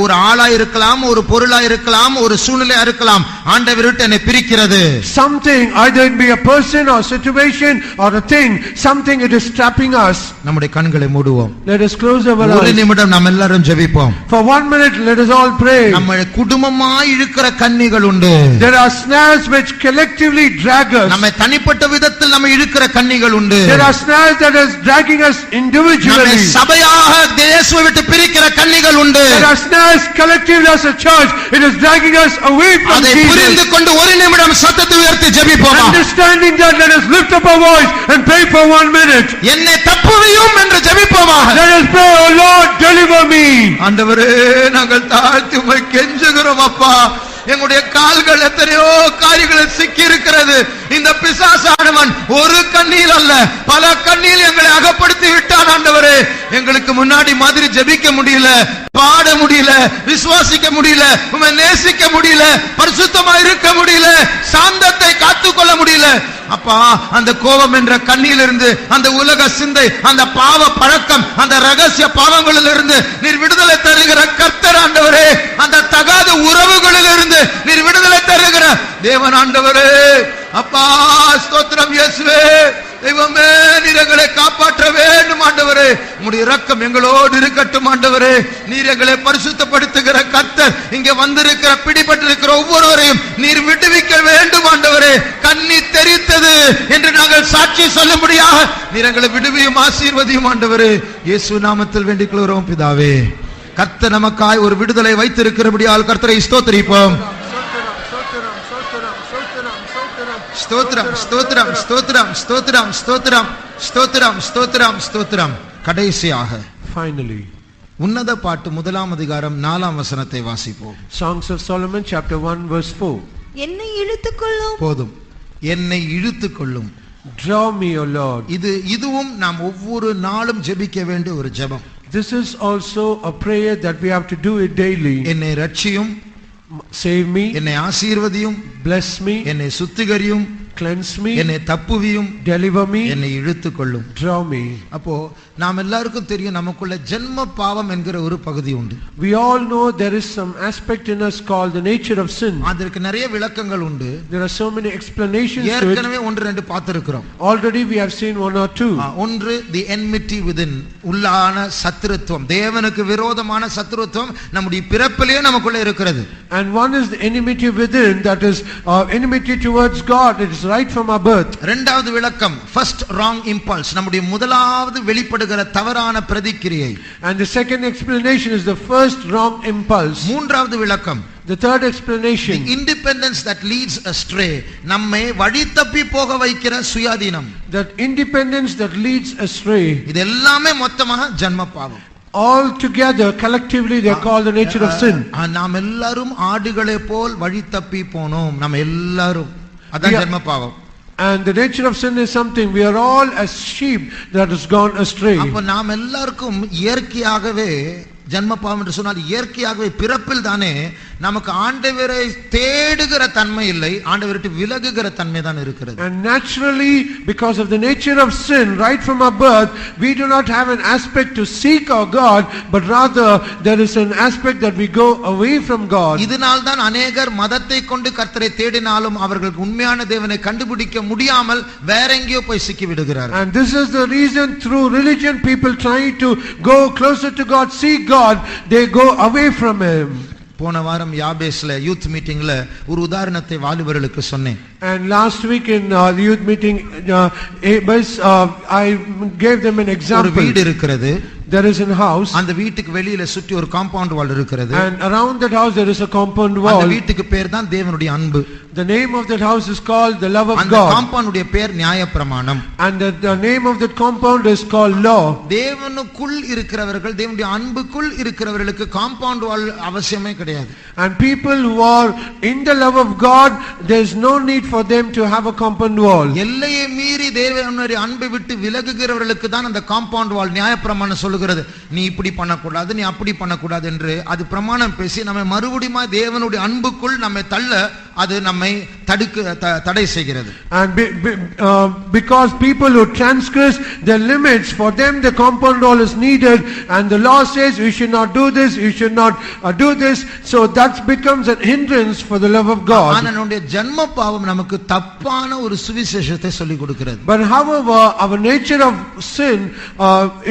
ஒரு ஆளா இருக்கலாம், ஒரு பொருளா இருக்கலாம், ஒரு சூழ்நிலையா இருக்கலாம், ஆண்டவர் விட்டு என்னை பிரிக்கிறது. Something, either it be a person or situation or a thing, something it is trapping us. நம்முடைய கண்களை மூடுவோம். Let us close our ஒரு eyes. நிமிடம் நாம் எல்லாரும் ஜெபிப்போம். For 1 minute, let us all pray. நம்ம குடும்பமாய் இருக்கிற கண்ணிகள் உண்டு. There are snares which collectively drag us. நம்மை தனிப்பட்ட விதத்தில் நம்மை இழுக்கிற கண்ணிகள் உண்டு. There are snares that is dragging us individually. நம்மை சபையாக இயேசுவை விட்டு பிரிக்கிற கண்ணிகள் உண்டு. There are snares collectively as a church. It is dragging us away from அதை Jesus. புரிந்து கொண்டு ஒரு நிமிடம் சத்தத்தை உயர்த்தி ஜெபிப்போமா? Understanding that, let us lift up our voice and pray for 1 minute. என்னை தப்புவியும் என்று ஜெபிப்போமா? Let us pray, oh Lord, deliver me. ஆண்டவரே, நாங்கள் தாழ்த்தி உம்மை கெஞ்சுகிறோம் அப்பா. எங்களுடைய கால்கள் எத்தனையோ காரியங்களில் சிக்கி இருக்கிறது. இந்த பிசாசானவன் ஒரு கண்ணியில் அல்ல பல கண்ணியில் எங்களை அகப்படுத்தி விட்டான். ஆண்டவரே, எங்களுக்கு முன்னாடி மாதிரி ஜெபிக்க முடியல, பாட முடியல, விசுவாசிக்க முடியல, உம்மை நேசிக்க முடியல, பரிசுத்தமா இருக்க முடியல, சாந்தத்தை காத்துக்கொள்ள முடியல. அப்பா, அந்த கோபம் என்ற கண்ணியிலிருந்து, அந்த உலக சிந்தை, அந்த பாவ பழக்கம், அந்த ரகசிய பாவங்களிலிருந்து நீர் விடுதலை தருகிற கர்த்தர் ஆண்டவரே. அந்த தகாத உறவுகளிலிருந்து நீர் விடுதலை தருகிற தேவன் ஆண்டவரே. அப்பா, ஸ்தோத்திரம் இயேசுவே. தெய்வமே, நீர் எங்களை காப்பாற்ற வேண்டும் ஆண்டவரே. உம்முடைய இரக்கம் எங்களோடு இருக்கட்டும் ஆண்டவரே. நீர் எங்களை பரிசுத்தப்படுத்துகிற கர்த்தர். இங்கே வந்திருக்கிற பிடிபட்டிருக்கிற ஒவ்வொருவரையும் நீர் விடுவிக்க வேண்டும் ஆண்டவரே. கண்ணி தெரித்தது என்று நாங்கள் சாட்சி சொல்லும்படியாக நீர் எங்களை விடுவியும் ஆசீர்வதியும் ஆண்டவரே. இயேசு நாமத்தில் வேண்டிக் கொள்கிறோம் பிதாவே. கர்த்தர் நமக்காய் ஒரு விடுதலை வைத்திருக்கிறபடியால் கர்த்தரை ஸ்தோத்திரிப்போம். ஸ்தோத்திரம், ஸ்தோத்திரம், ஸ்தோத்திரம், ஸ்தோத்திரம், ஸ்தோத்திரம், ஸ்தோத்திரம், ஸ்தோத்திரம், ஸ்தோத்திரம். கடைசியாக Finally, உன்னத பாட்டு 1 அதிகாரம் 4 வசனத்தை வாசிப்போம். Songs of Solomon chapter 1 verse 4. என்னை இழுத்துக்கொள்ளும். போதும், என்னை இழுத்துக் கொள்ளும். Draw me, O Lord. இதுவும் நாம் ஒவ்வொரு நாளும் ஜெபிக்க வேண்டிய ஒரு ஜெபம். This is also a prayer that we have to do it daily. என்னை ரட்சியும், Save me, என்னை ஆசீர்வதியும், bless me, என்னை சுத்திகரியும், cleanse me, என்னை தப்புவியும், deliver me, என்னை இழுத்துக் கொள்ளும். draw me. அப்போ நாம் எல்லாருக்கும் தெரியும், நமக்குள்ள ஜென்ம பாவம் என்கிற ஒரு பகுதி உண்டு. We all know there is some aspect in us called the nature of sin. அதற்கு நிறைய விளக்கங்கள் உண்டு. There are so many explanations to it. ஏற்கனவே 1-2 பார்த்திருக்கிறோம். Already we have seen 1 or 2. ஒன்று, தி enmity within, உள்ளான சத்துருத்துவம், தேவனுக்கு விரோதமான சத்துருத்துவம் நம்முடைய பிறப்பிலேயே நமக்குள்ள இருக்கிறது. And one is the enmity within, that is enmity towards God. It is right from our birth. இரண்டாவது விளக்கம், first wrong impulse, நம்முடைய முதலாவது வெளிப்படுகிற தவறான பிரதிக்கிரியை. And the second explanation is the first wrong impulse. மூன்றாவது விளக்கம், The third explanation, the independence that leads astray, நம்மை வழி தப்பி போக வைக்கிற சுயாதீனம். that independence that leads astray. இது எல்லாமே மொத்தமாக ஜன்ம பாவம். All together, collectively, they are called the nature of sin. நாம் எல்லாரும் ஆடுகளை போல் வழி தப்பி போனோம். நம்ம எல்லாரும், அதான் ஜன்ம பாவம். And the nature of sin is something, we are all as sheep that has gone astray. அப்ப நாம் எல்லாருக்கும் இயற்கையாகவே ஜன்ம பாவம் என்று சொன்னால் இயற்கையாகவே பிறப்பில் தானே நமக்கு ஆண்டவரை தேடுகிற தன்மை இல்லை, ஆண்டவரை விலகுகிற தன்மை தான் இருக்கிறது. And naturally, because of the nature of sin, right from our birth, we do not have an aspect to seek our God, but rather there is an aspect that we go away from God. இதனால் தான் அநேகர் மதத்தை கொண்டு கர்த்தரை தேடினாலும் அவர்களுக்கு உண்மையான தேவனை கண்டுபிடிக்க முடியாமல் வேற எங்கேயோ போய் சிக்கி விடுகிறார்கள். And this is the reason, through religion, people trying to go closer to God, seek God, they go away from Him. போன வாரம் யாபேஸ்ல யூத் மீட்டிங்ல ஒரு உதாரணத்தை வாலிபர்களுக்கு சொன்னேன். And last week in the youth meeting, I gave them an ஒரு example. வீடு இருக்கிறது. There is a house. அந்த வீட்டுக்கு வெளியில சுற்றி ஒரு காம்பவுண்ட் வால் இருக்கிறது. And around that house there is a compound அந்த wall. வீட்டுக்கு பேர் தான் தேவனுடைய அன்பு. The name of that house is called the love of அந்த God. காம்பவுண்டுடைய பேர் நியாயப்பிரமாணம். And the name of that compound is called law. தேவனுக்குள் இருக்கிறவர்கள், தேவனுடைய அன்புக்குள் இருக்கிறவர்களுக்கு காம்பவுண்ட் வால் அவசியமே கிடையாது. And people who are in the love of God, there is no need for them to have a compound wall. எல்லையை மீறி தேவனுடைய அன்பை விட்டு விலகுகிறவர்களுக்கு தான் அந்த காம்பவுண்ட் வால் நியாயப்பிரமாணம் சொல்லுகிறது. நீ இப்படி பண்ணக்கூடாது, நீ அப்படி பண்ணக்கூடாது என்று அது பிரமாணம் பேசி நம்மை மறுபடியும் தேவனுடைய அன்புக்குள் நம்மை தள்ள அது நம்மை தடை செய்கிறது. And because people who transgress their limits, for them the compound wall is needed, and the law says you should not do this, you should not do this, so that becomes a hindrance for the love of God. ஆனா நம்முடைய ஜன்ம பாவம் நமக்கு தப்பான ஒரு சுவிசேஷத்தை சொல்லிக் கொடுக்கிறது. But however, our nature of sin,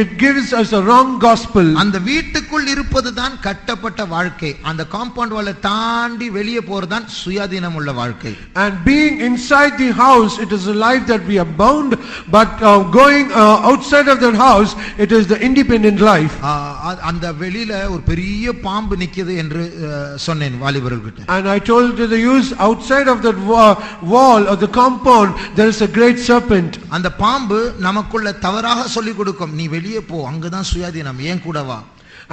it gives us a wrong gospel. அந்த வீட்டுக்குள் இருப்பதுதான் கட்டப்பட்ட வாழ்க்கை. அந்த காம்பவுண்ட் வாலை தாண்டி வெளியே போறதுதான் சுயாதீன சுயாதீனம் உள்ள வாழ்க்கை. And being inside the house, it is a life that we are bound, but going outside of that house, it is the independent life. அந்த வெளியில ஒரு பெரிய பாம்பு நிக்குது என்று சொன்னேன் வாலிபர்கள்கிட்ட. And I told to the youth, outside of that wall or the compound, there is a great serpent. அந்த பாம்பு நமக்குள்ள தவறாக சொல்லிக் கொடுக்கும், நீ வெளியே போ, அங்கதான் சுயாதீனம், ஏன் கூட வா.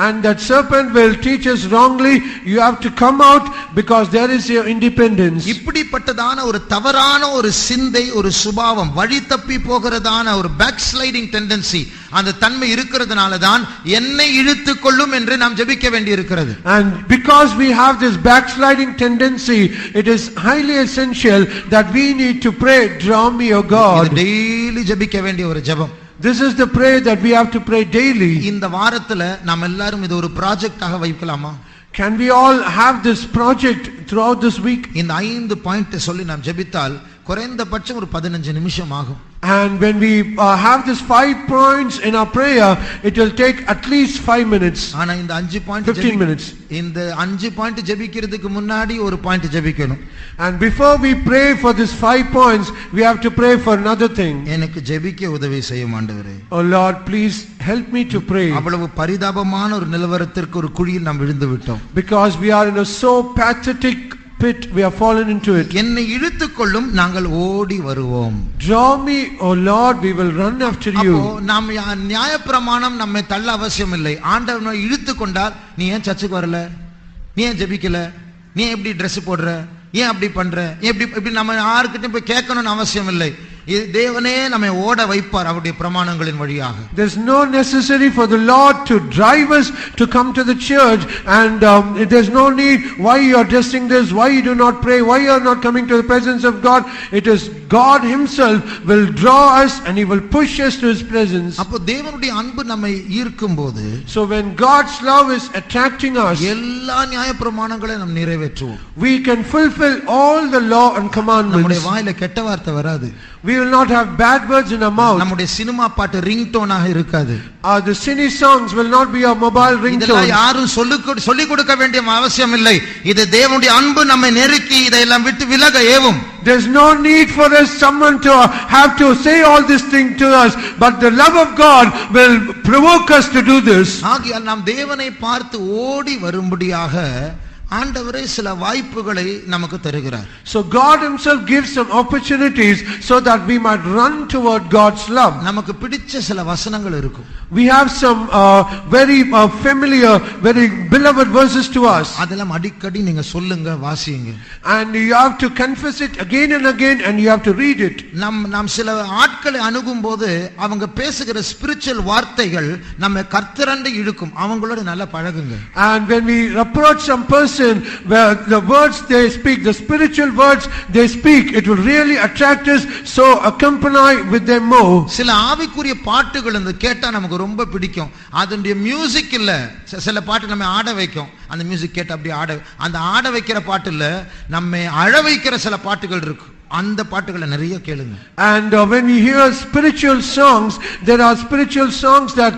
And that serpent will teach us wrongly, you have to come out because there is your independence. இப்படிப்பட்டதான ஒரு தவறான ஒரு சிந்தை, ஒரு சுபாவம், வழி தப்பி போகிறதான ஒரு பேக்ஸ்லைடிங் டெண்டன்சி, அந்த தன்மை இருக்கிறதுனால தான் என்னை இழுத்துக் கொள்ளும் என்று நாம் ஜெபிக்க வேண்டி இருக்கிறது. And because we have this backsliding tendency, it is highly essential that we need to pray, draw me, O God. Daily ஜெபிக்க வேண்டிய ஒரு ஜெபம். This is the prayer that we have to pray daily. இந்த வாரத்துல நாம் எல்லாரும் இது ஒரு ப்ராஜெக்டாக வைக்கலாமா? Can we all have this project throughout this week? இந்த 5 பாயிண்ட் சொல்லி நாம் ஜெபித்தால் குறைந்தபட்சம் ஒரு 15 நிமிஷம் ஆகும். And when we have this 5 points in our prayer, it will take at least 5 minutes. ஆனா இந்த 5 பாயிண்ட் 15 minutes. இந்த 5 பாயிண்ட் ஜெபிக்கிறதுக்கு முன்னாடி ஒரு பாயிண்ட் ஜெபிக்கணும். And before we pray for this 5 points, we have to pray for another thing. எனக்கு ஜெபிக்க உதவி செய்யும் ஆண்டவரே. Oh Lord, please help me to pray. அவ்வளவு பரிதாபமான ஒரு நிலவரத்திற்கு ஒரு குழியில் நாம் விழுந்து விட்டோம். Because we are in a so pathetic pit, we have fallen into it. என்னை இழுத்துக் கொள்ளும், நாங்கள் ஓடி வருவோம். Draw me, O Lord, we will run after you. அப்போ நாம் நியாயப்பிரமாணம் நம்மை தள்ள அவசியம் இல்லை. ஆண்டவர் இழுத்துக் கொண்டால், நீ ஏன் சர்ச்சுக்கு வரல, நீ ஏன் ஜெபிக்கல, நீ ஏன் எப்படி Dress போடுற, ஏன் அப்படி பண்ற, எப்படி நம்ம யாருக்கிட்டையும் போய் கேட்கணும்னு அவசியம் இல்லை. தேவனே நம்மை ஓட வைப்பார் அவருடைய பிரமாணங்களின் வழியாக. There's no necessary for the Lord to drive us to come to the church, and there's no need why you are dressing this, why you do not pray, why you are not coming to the presence of God. It is God himself will draw us and he will push us to his presence. அப்போ தேவனுடைய அன்பு நம்மை ஈர்க்கும்போது, so when God's love is attracting us, எல்லா நியாயப்பிரமாணங்களையும் நாம் நிறைவேற்றுவோம். we can fulfill all the law and commandments. நம்முடைய வாயில கெட்ட வார்த்தை வராது. We will not have bad words in our mouth. நம்முடைய சினிமா பாட்டு ரிங்டோனாக இருக்காது. The cine songs will not be our mobile ringtone. இதெல்லாம் யாரும் சொல்லிக் கொடுக்க வேண்டிய அவசியம் இல்லை. இது தேவனுடைய அன்பு நம்மை நெருக்கி இதையெல்லாம் விட்டு விலக ஏவும். There's no need for us someone to have to say all this thing to us, but the love of God will provoke us to do this. ஆகையால் நாம் தேவனை பார்த்து ஓடி வரும்படியாக ஆண்டவரே சில வாய்ப்புகளை நமக்கு தருகிறார். So God himself gives some opportunities so that we might run toward God's love. நமக்கு பிடிச்ச சில வசனங்கள் இருக்கும். We have some very familiar, very beloved verses to us. அதெல்லாம் அடிக்கடி நீங்க சொல்லுங்க, வாசிங்க. And you have to confess it again and again, and you have to read it. நாம் சில ஆட்களை அணுகும்போது அவங்க பேசுகிற ஸ்பிரிச்சுவல் வார்த்தைகள் நம்ம கர்த்தரண்டை இழுக்கும். அவங்களோட நல்லா பழகுங்க. And when we approach some person where the words they speak, the spiritual words they speak, it will really attract us, so accompany with them more. சில ஆவிக்குரிய பாட்டுகள் இந்த கேட்டா நமக்கு ரொம்ப பிடிக்கும். அதனுடைய மியூசிக் இல்ல, சில பாட்டு நம்ம ஆட வைக்கும். அந்த மியூசிக் கேட்ட அப்படியே அந்த ஆட வைக்கிற பாட்டு இல்ல, நம்ம அழ வைக்கிற சில பாட்டுகள் இருக்கு. அந்த பாட்டுகளை நிறைய கேளுங்க. And when we hear spiritual songs, there are spiritual songs that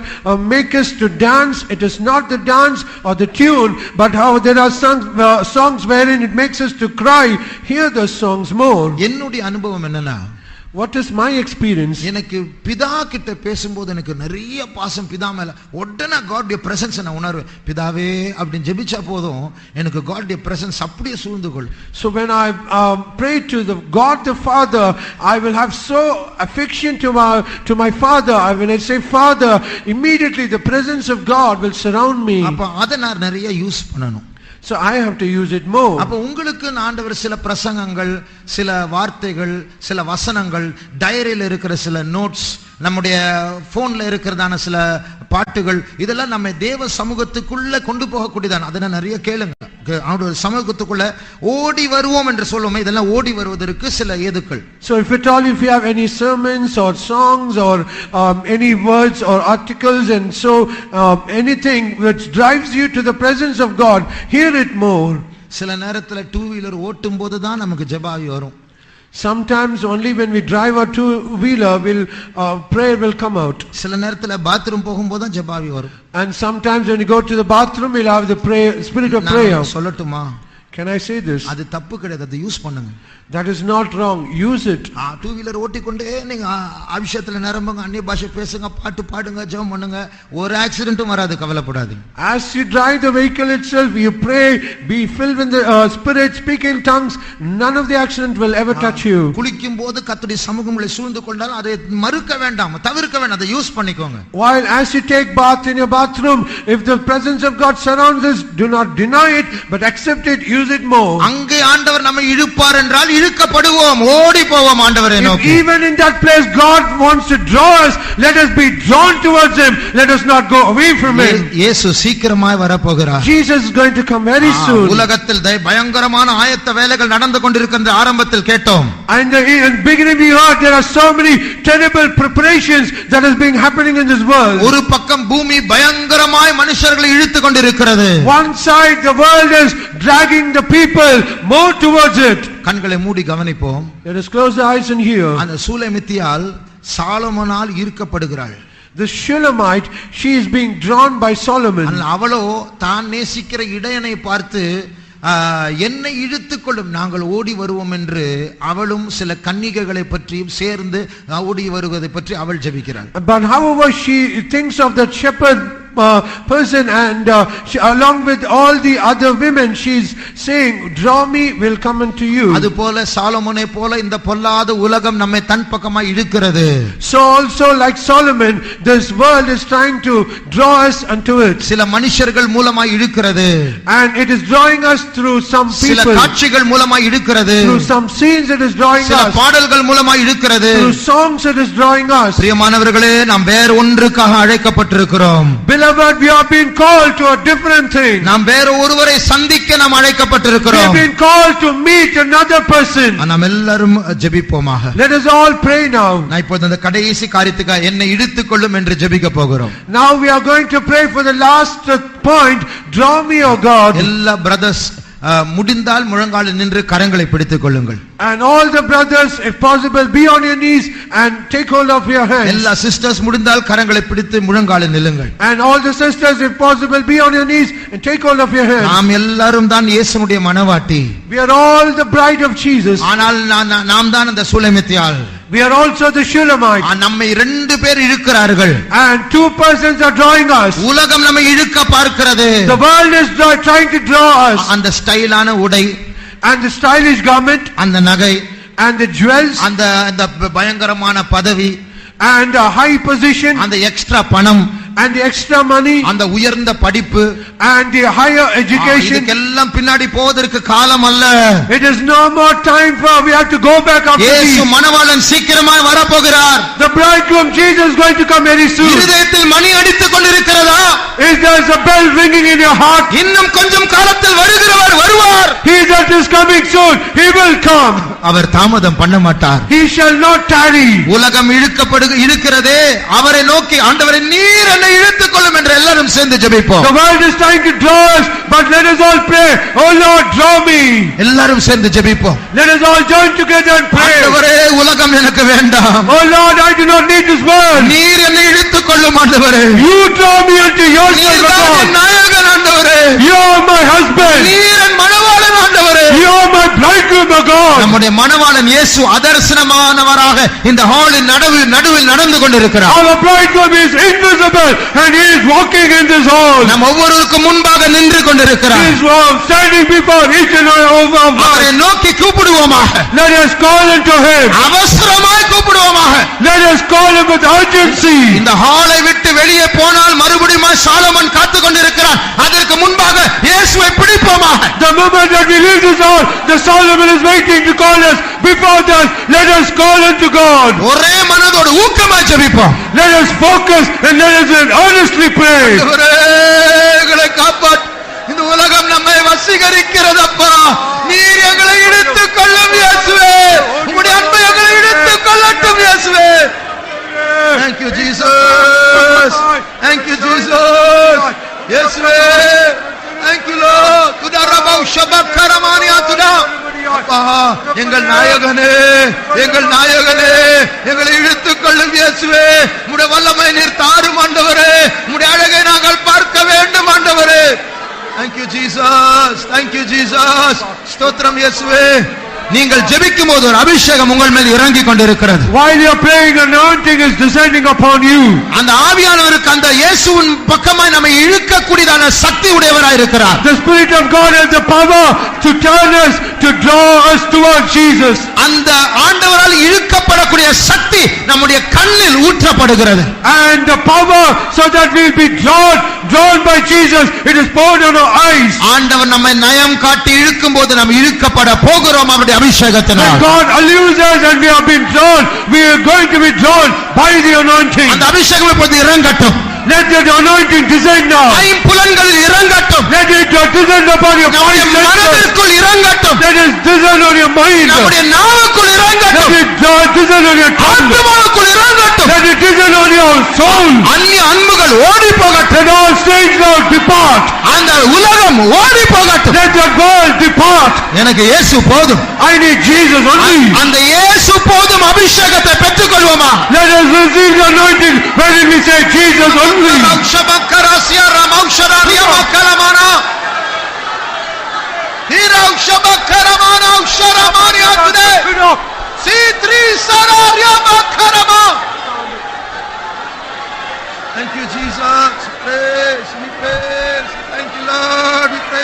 make us to dance. It is not the dance or the tune, but how there are songs wherein it makes us to cry. Hear those songs more. என்னுடைய அனுபவம் என்னன்னா, what is my experience? எனக்கு பிதா கிட்ட பேசும்போது எனக்கு நிறைய பாசம் பிதா மேல. உடனே காட்டைய பிரசன்ஸ் நான் உணர்வேன். பிதாவே அப்படின்னு ஜெபிச்சா போதும், எனக்கு காட்டைய பிரசன்ஸ் அப்படியே சூழ்ந்து கொள்ளும். So when I pray to the God the Father, I will have so affection to my Father. When I say Father, immediately the presence of God will surround me. அப்ப அத நான் நிறைய யூஸ் பண்ணணும். So I have to use it more. அப்ப உங்களுக்கு ஆண்டவர் சில பிரசங்கங்கள், சில வார்த்தைகள், சில வசனங்கள், டைரியில இருக்கிற சில நோட்ஸ், நம்முடைய போன்ல இருக்கிறதான சில பாட்டுகள், இதெல்லாம் நம்ம தேவ சமூகத்துக்குள்ள கொண்டு போகக்கூடியதான். அதை நிறைய கேளுங்க. அவருடைய சமூகத்துக்குள்ள ஓடி வருவோம் என்று சொல்லுவோம். இதெல்லாம் ஓடி வருவதற்கு சில ஏதுக்கள். So if you have any sermons or songs or any words or articles, and so anything which drives you to the presence of God, hear it more. சில நேரத்துல 2 வீலர் ஓட்டும் போது தான் நமக்கு ஜெபாவி வரும். Sometimes only when we drive our 2-wheeler will prayer will come out. சில நேரத்துல bathroom போகும்போது தான் ஜெபாவி வரும். And sometimes when you go to the bathroom, we'll have the prayer, spirit of prayer. சொல்லட்டுமா? Can I say this? அது தப்பு கிடையாது, அதை யூஸ் பண்ணுங்க. That is not wrong. Use it. Two wheeler ஓட்டிக்கொண்டே நீங்க அபிஷேகத்துல நிரம்புங்க, அந்நிய பாஷை பேசுங்க, பாட்டு பாடுங்க, ஜெபம் பண்ணுங்க, ஒரு ஆக்சிடென்ட்டும் வராது, கவலைப்படாதீங்க. As you drive the vehicle itself, you pray, be filled with the Spirit, speak in tongues, none of the accident will ever touch you. குளிக்கும் போது கர்த்தருடைய சமூகம் உங்களை சூழ்ந்து கொண்டால் அதை மறுக்க வேண்டாம், தவிர்க்க வேண்டாம், அதை யூஸ் பண்ணிக்கோங்க. While as you take bath in your bathroom, if the presence of God surrounds us, do not deny it, but accept it, use it more. அங்கே ஆண்டவர் நம்மை இழுப்பார் என்றால் இழுக்கப்படுவோம், ஓடி போவோம் ஆண்டவரை நோக்கி. Even in that place God wants to draw us, let us be drawn towards him, let us not go away from him. இயேசு சீக்கிரமாய் வரப்போகிறார். Jesus is going to come very soon. உலகத்தில் பயங்கரமான ஆயத்த வேலைகள் நடந்து கொண்டிருக்கின்ற ஆரம்பத்தில் கேட்டோம். And in the beginning we heard there are so many terrible preparations that is being happening in this world. ஒரு பக்கம் பூமி பயங்கரமாய் மனுஷர்களை இழுத்து கொண்டிருக்கிறது. One side the world is dragging the people more towards it. கண்களை மூடி கவனிப்போம். Let us close the eyes and hear. அந்த சூலமித்தியால் சாலமோனால் ஈர்க்கப்படுகிறாள். The Shulamite, she is being drawn by Solomon. அவளோ தான் நேசிக்கிற இடையனை பார்த்து என்னை இழுத்துக் கொள்ளும், நாங்கள் ஓடி வருவோம் என்று அவளும் சில கன்னிகைகளை பற்றியும் சேர்ந்து ஓடி வருவதை பற்றி அவள் ஜெபிக்கிறாள். But however she thinks of that shepherd person and she, along with all the other women, she is saying, draw me, will come unto you. அதுபோல சாலமோனை போல இந்த பொல்லாத உலகம் நம்மை தன் பக்கமாய் இழுக்கிறது. So also like Solomon, this world is trying to draw us unto it. சில மனுஷர்கள் மூலமாய் இழுக்கிறது. And it is drawing us through some people. சில காட்சிகள் மூலமாய் இழுக்கிறது. Through some scenes it is drawing சில us. பாடல்கள் மூலமாய் இழுக்கிறது. Through songs it is drawing us. பிரியமானவர்களே, நாம் வேற ஒன்றுக்காக அழைக்கப்பட்டிருக்கிறோம். Beloved, we have been called to a different thing. நாம் வேற ஒருவரை சந்திக்க நாம் We அழைக்கப்பட்டிருக்கிறோம். have been called to meet another person. நாம் எல்லாரும் ஜெபிப்போமாக. Let us all pray now. நான் இப்போது அந்த கடைசி காரியத்துக்காக என்னை இழுத்துக் கொள்ளும் என்று ஜெபிக்க போகிறோம். Now we are going to pray for the last point. Draw me, O God. எல்லா பிரதர்ஸ் முடிந்தால் முழங்காலில் நின்று கரங்களை பிடித்துக் கொள்ளுங்கள். And all the brothers, if possible, be on your knees and take hold of your hands. எல்லா sisters முடிந்தால் கரங்களை பிடித்து முழங்காலில் நில்லுங்கள். And all the sisters, if possible, be on your knees and take hold of your hands. நாம் எல்லாரும் தான் இயேசுனுடைய மணவாட்டி. We are all the bride of Jesus. ஆனால் நாம் தான் அந்த சூலமித்தியாள். We are also the Shulamite. நம்மை ரெண்டு பேர் இழுக்கிறார்கள். And two persons are drawing us. உலகம் நம்மை இழுக்க பார்க்கிறது. The world is trying to draw us. அந்த ஸ்டைலான உடை, And the stylish garment, அந்த நகை, and the jewels, அந்த பயங்கரமான பதவி, and a high position, அந்த எக்ஸ்ட்ரா பணம், and the extra money, அந்த உயர்ந்த படிப்பு, and the higher education. இதுக்கெல்லாம் பின்னாடி போவதற்கு காலம் அல்ல. It is no more time for we have to go back after இயேசு these. மணவாளன் சீக்கிரமாய் வரப்போகிறார். The bridegroom Jesus is going to come very soon. இருதயத்தில் மணி அடித்துக் கொண்டிருக்கிறதா? Is there a bell ringing in your heart? இன்னும் கொஞ்சம் காலத்தில் வருகிறவர் வருவார். He that is coming soon, he will come. அவர் தாமதம் பண்ண மாட்டார். He shall not tarry. உலகம் இழுக்கிறதே, அவரை நோக்கி ஆண்டவரே நீர் என்னை இழுத்துக் கொள்ளும் என்று எல்லாரும் சேர்ந்து ஜெபிப்போம். The world is trying to draw us, but let us all pray, oh Lord, draw me. எல்லாரும் சேர்ந்து ஜெபிப்போம். Let us all join together and pray. ஆண்டவரே உலகம் எனக்கு வேண்டாம். Oh Lord, I do not need this world. நீர் என்னை இழுத்துக் கொள்ளும் ஆண்டவரே. You draw me unto yourself, நீர் தான் God. என் நாயகன் ஆண்டவரே. You are my husband. நீர் என் மணவாளன் ஆண்டவரே. You are my bridegroom, O God. நம்முடைய மணவாளன் இயேசு அதர்சனமானவராக இந்த ஹாலின் நடுவில் நடந்து கொண்டிருக்கிறார். Our bridegroom is invisible and he is walking in this hall. நம் ஒவ்வொருவருக்கும் முன்பாக நின்று கொண்டிருக்கிறார். He is standing before each and every one of us. அவரை நோக்கி கூப்பிடுவோமாக. Let us call unto him. அவசரமாய் கூப்பிடுவோமாக. Let us call him with urgency. இந்த ஹாலை விட்டு வெளியே போனால் மறுபடியும் சாலமன் காத்துக் கொண்டிருக்கிறான். அதற்கு முன்பாக இயேசுவை பிடிப்போமாக. The moment that we leave this hall, the Solomon is waiting to call us. Before that, let us call unto God. ஒரே மனதோடு ஊக்கமாய் ஜெபிப்போம். Let us focus and let us earnestly pray. எங்களை காப்பாற்று. இந்த உலகம் நம்மை வசீகரிக்கிறதப்பா. நீர் எங்களை இழுத்துக் கொள்ளும் இயேசுவே. உம்முடைய அன்பை எங்களை இழுத்துக் கொள்ளட்டும் இயேசுவே. Thank you Jesus. Thank you Jesus. இயேசுவே. Thank you Lord. துதா ரபௌ ஷபக் கரமானியா துதா. அப்பா எங்கள் நாயகனே, எங்கள் நாயகனே, எங்களை இழுத்துக் கொள்ளும் இயேசுவே. உம்முடைய வல்லமை நீர் தாரும் ஆண்டவரே. உம்முடைய அழகை நாங்கள் பார்க்க வேண்டும் ஆண்டவரே. Thank you Jesus. Thank you Jesus. ஸ்தோத்திரம் இயேசுவே. நீங்கள் ஜெபிக்கும் போது ஒரு அபிஷேகம் உங்கள் மேல் இறங்கி கொண்டிருக்கிறது. While you are praying, anointing is descending upon you. அந்த ஆவியானவருக்கு அந்த இயேசுவின் பக்கமாய் நம்மை இழுக்கக்கூடியதான சக்தி உடையவராய் இருக்கிறார். The Spirit of God has the power to turn us, to draw us towards Jesus. அந்த ஆண்டவரால் இழுக்கப்படக்கூடிய சக்தி நம்முடைய கண்ணில் ஊற்றப்படுகிறது. And the power so that we will be drawn by Jesus, it is poured on our eyes. ஆண்டவர் நம்மை நயம் காட்டி இழுக்கும் போது நாம் இழுக்கப்பட போகிறோம் அவருடைய அபிஷேகத்தினால். When God allures us and we have been drawn, we are going to be drawn by the anointing. அந்த அபிஷேகம் இப்போது இறங்கட்டும். Let the anointing descend now. ஐம்புலன்களில் இறங்கட்டும். Let it descend upon your நம்முடைய mind. மனதிற்குள் இறங்கட்டும். Let it descend on your mind. நம்முடைய நாவுக்குள் இறங்கட்டும். Let it descend on your tongue. ஆத்மாவுக்குள் இறங்கட்டும். Let it descend on your soul. அந்நிய அன்புகள் ஓடி போகட்டும். Let all strange love depart. அந்த உலகம் ஓடி போகட்டும். Let the world depart. எனக்கு இயேசு போதும். I need Jesus only. அந்த இயேசு போதும் அபிஷேகத்தை பெற்றுக்கொள்வோமா? Let us receive the anointing when we say Jesus only. ரௌஷபக்கரஸ்ய ரமௌஷராரியமக்கலமானா ஹிரௌஷபக்கரமானா உஷரமானியாதுதே சீத்ரி சராரியமக்கரமா. Thank you Jesus. Praise, we praise. Thank you Lord. We praise.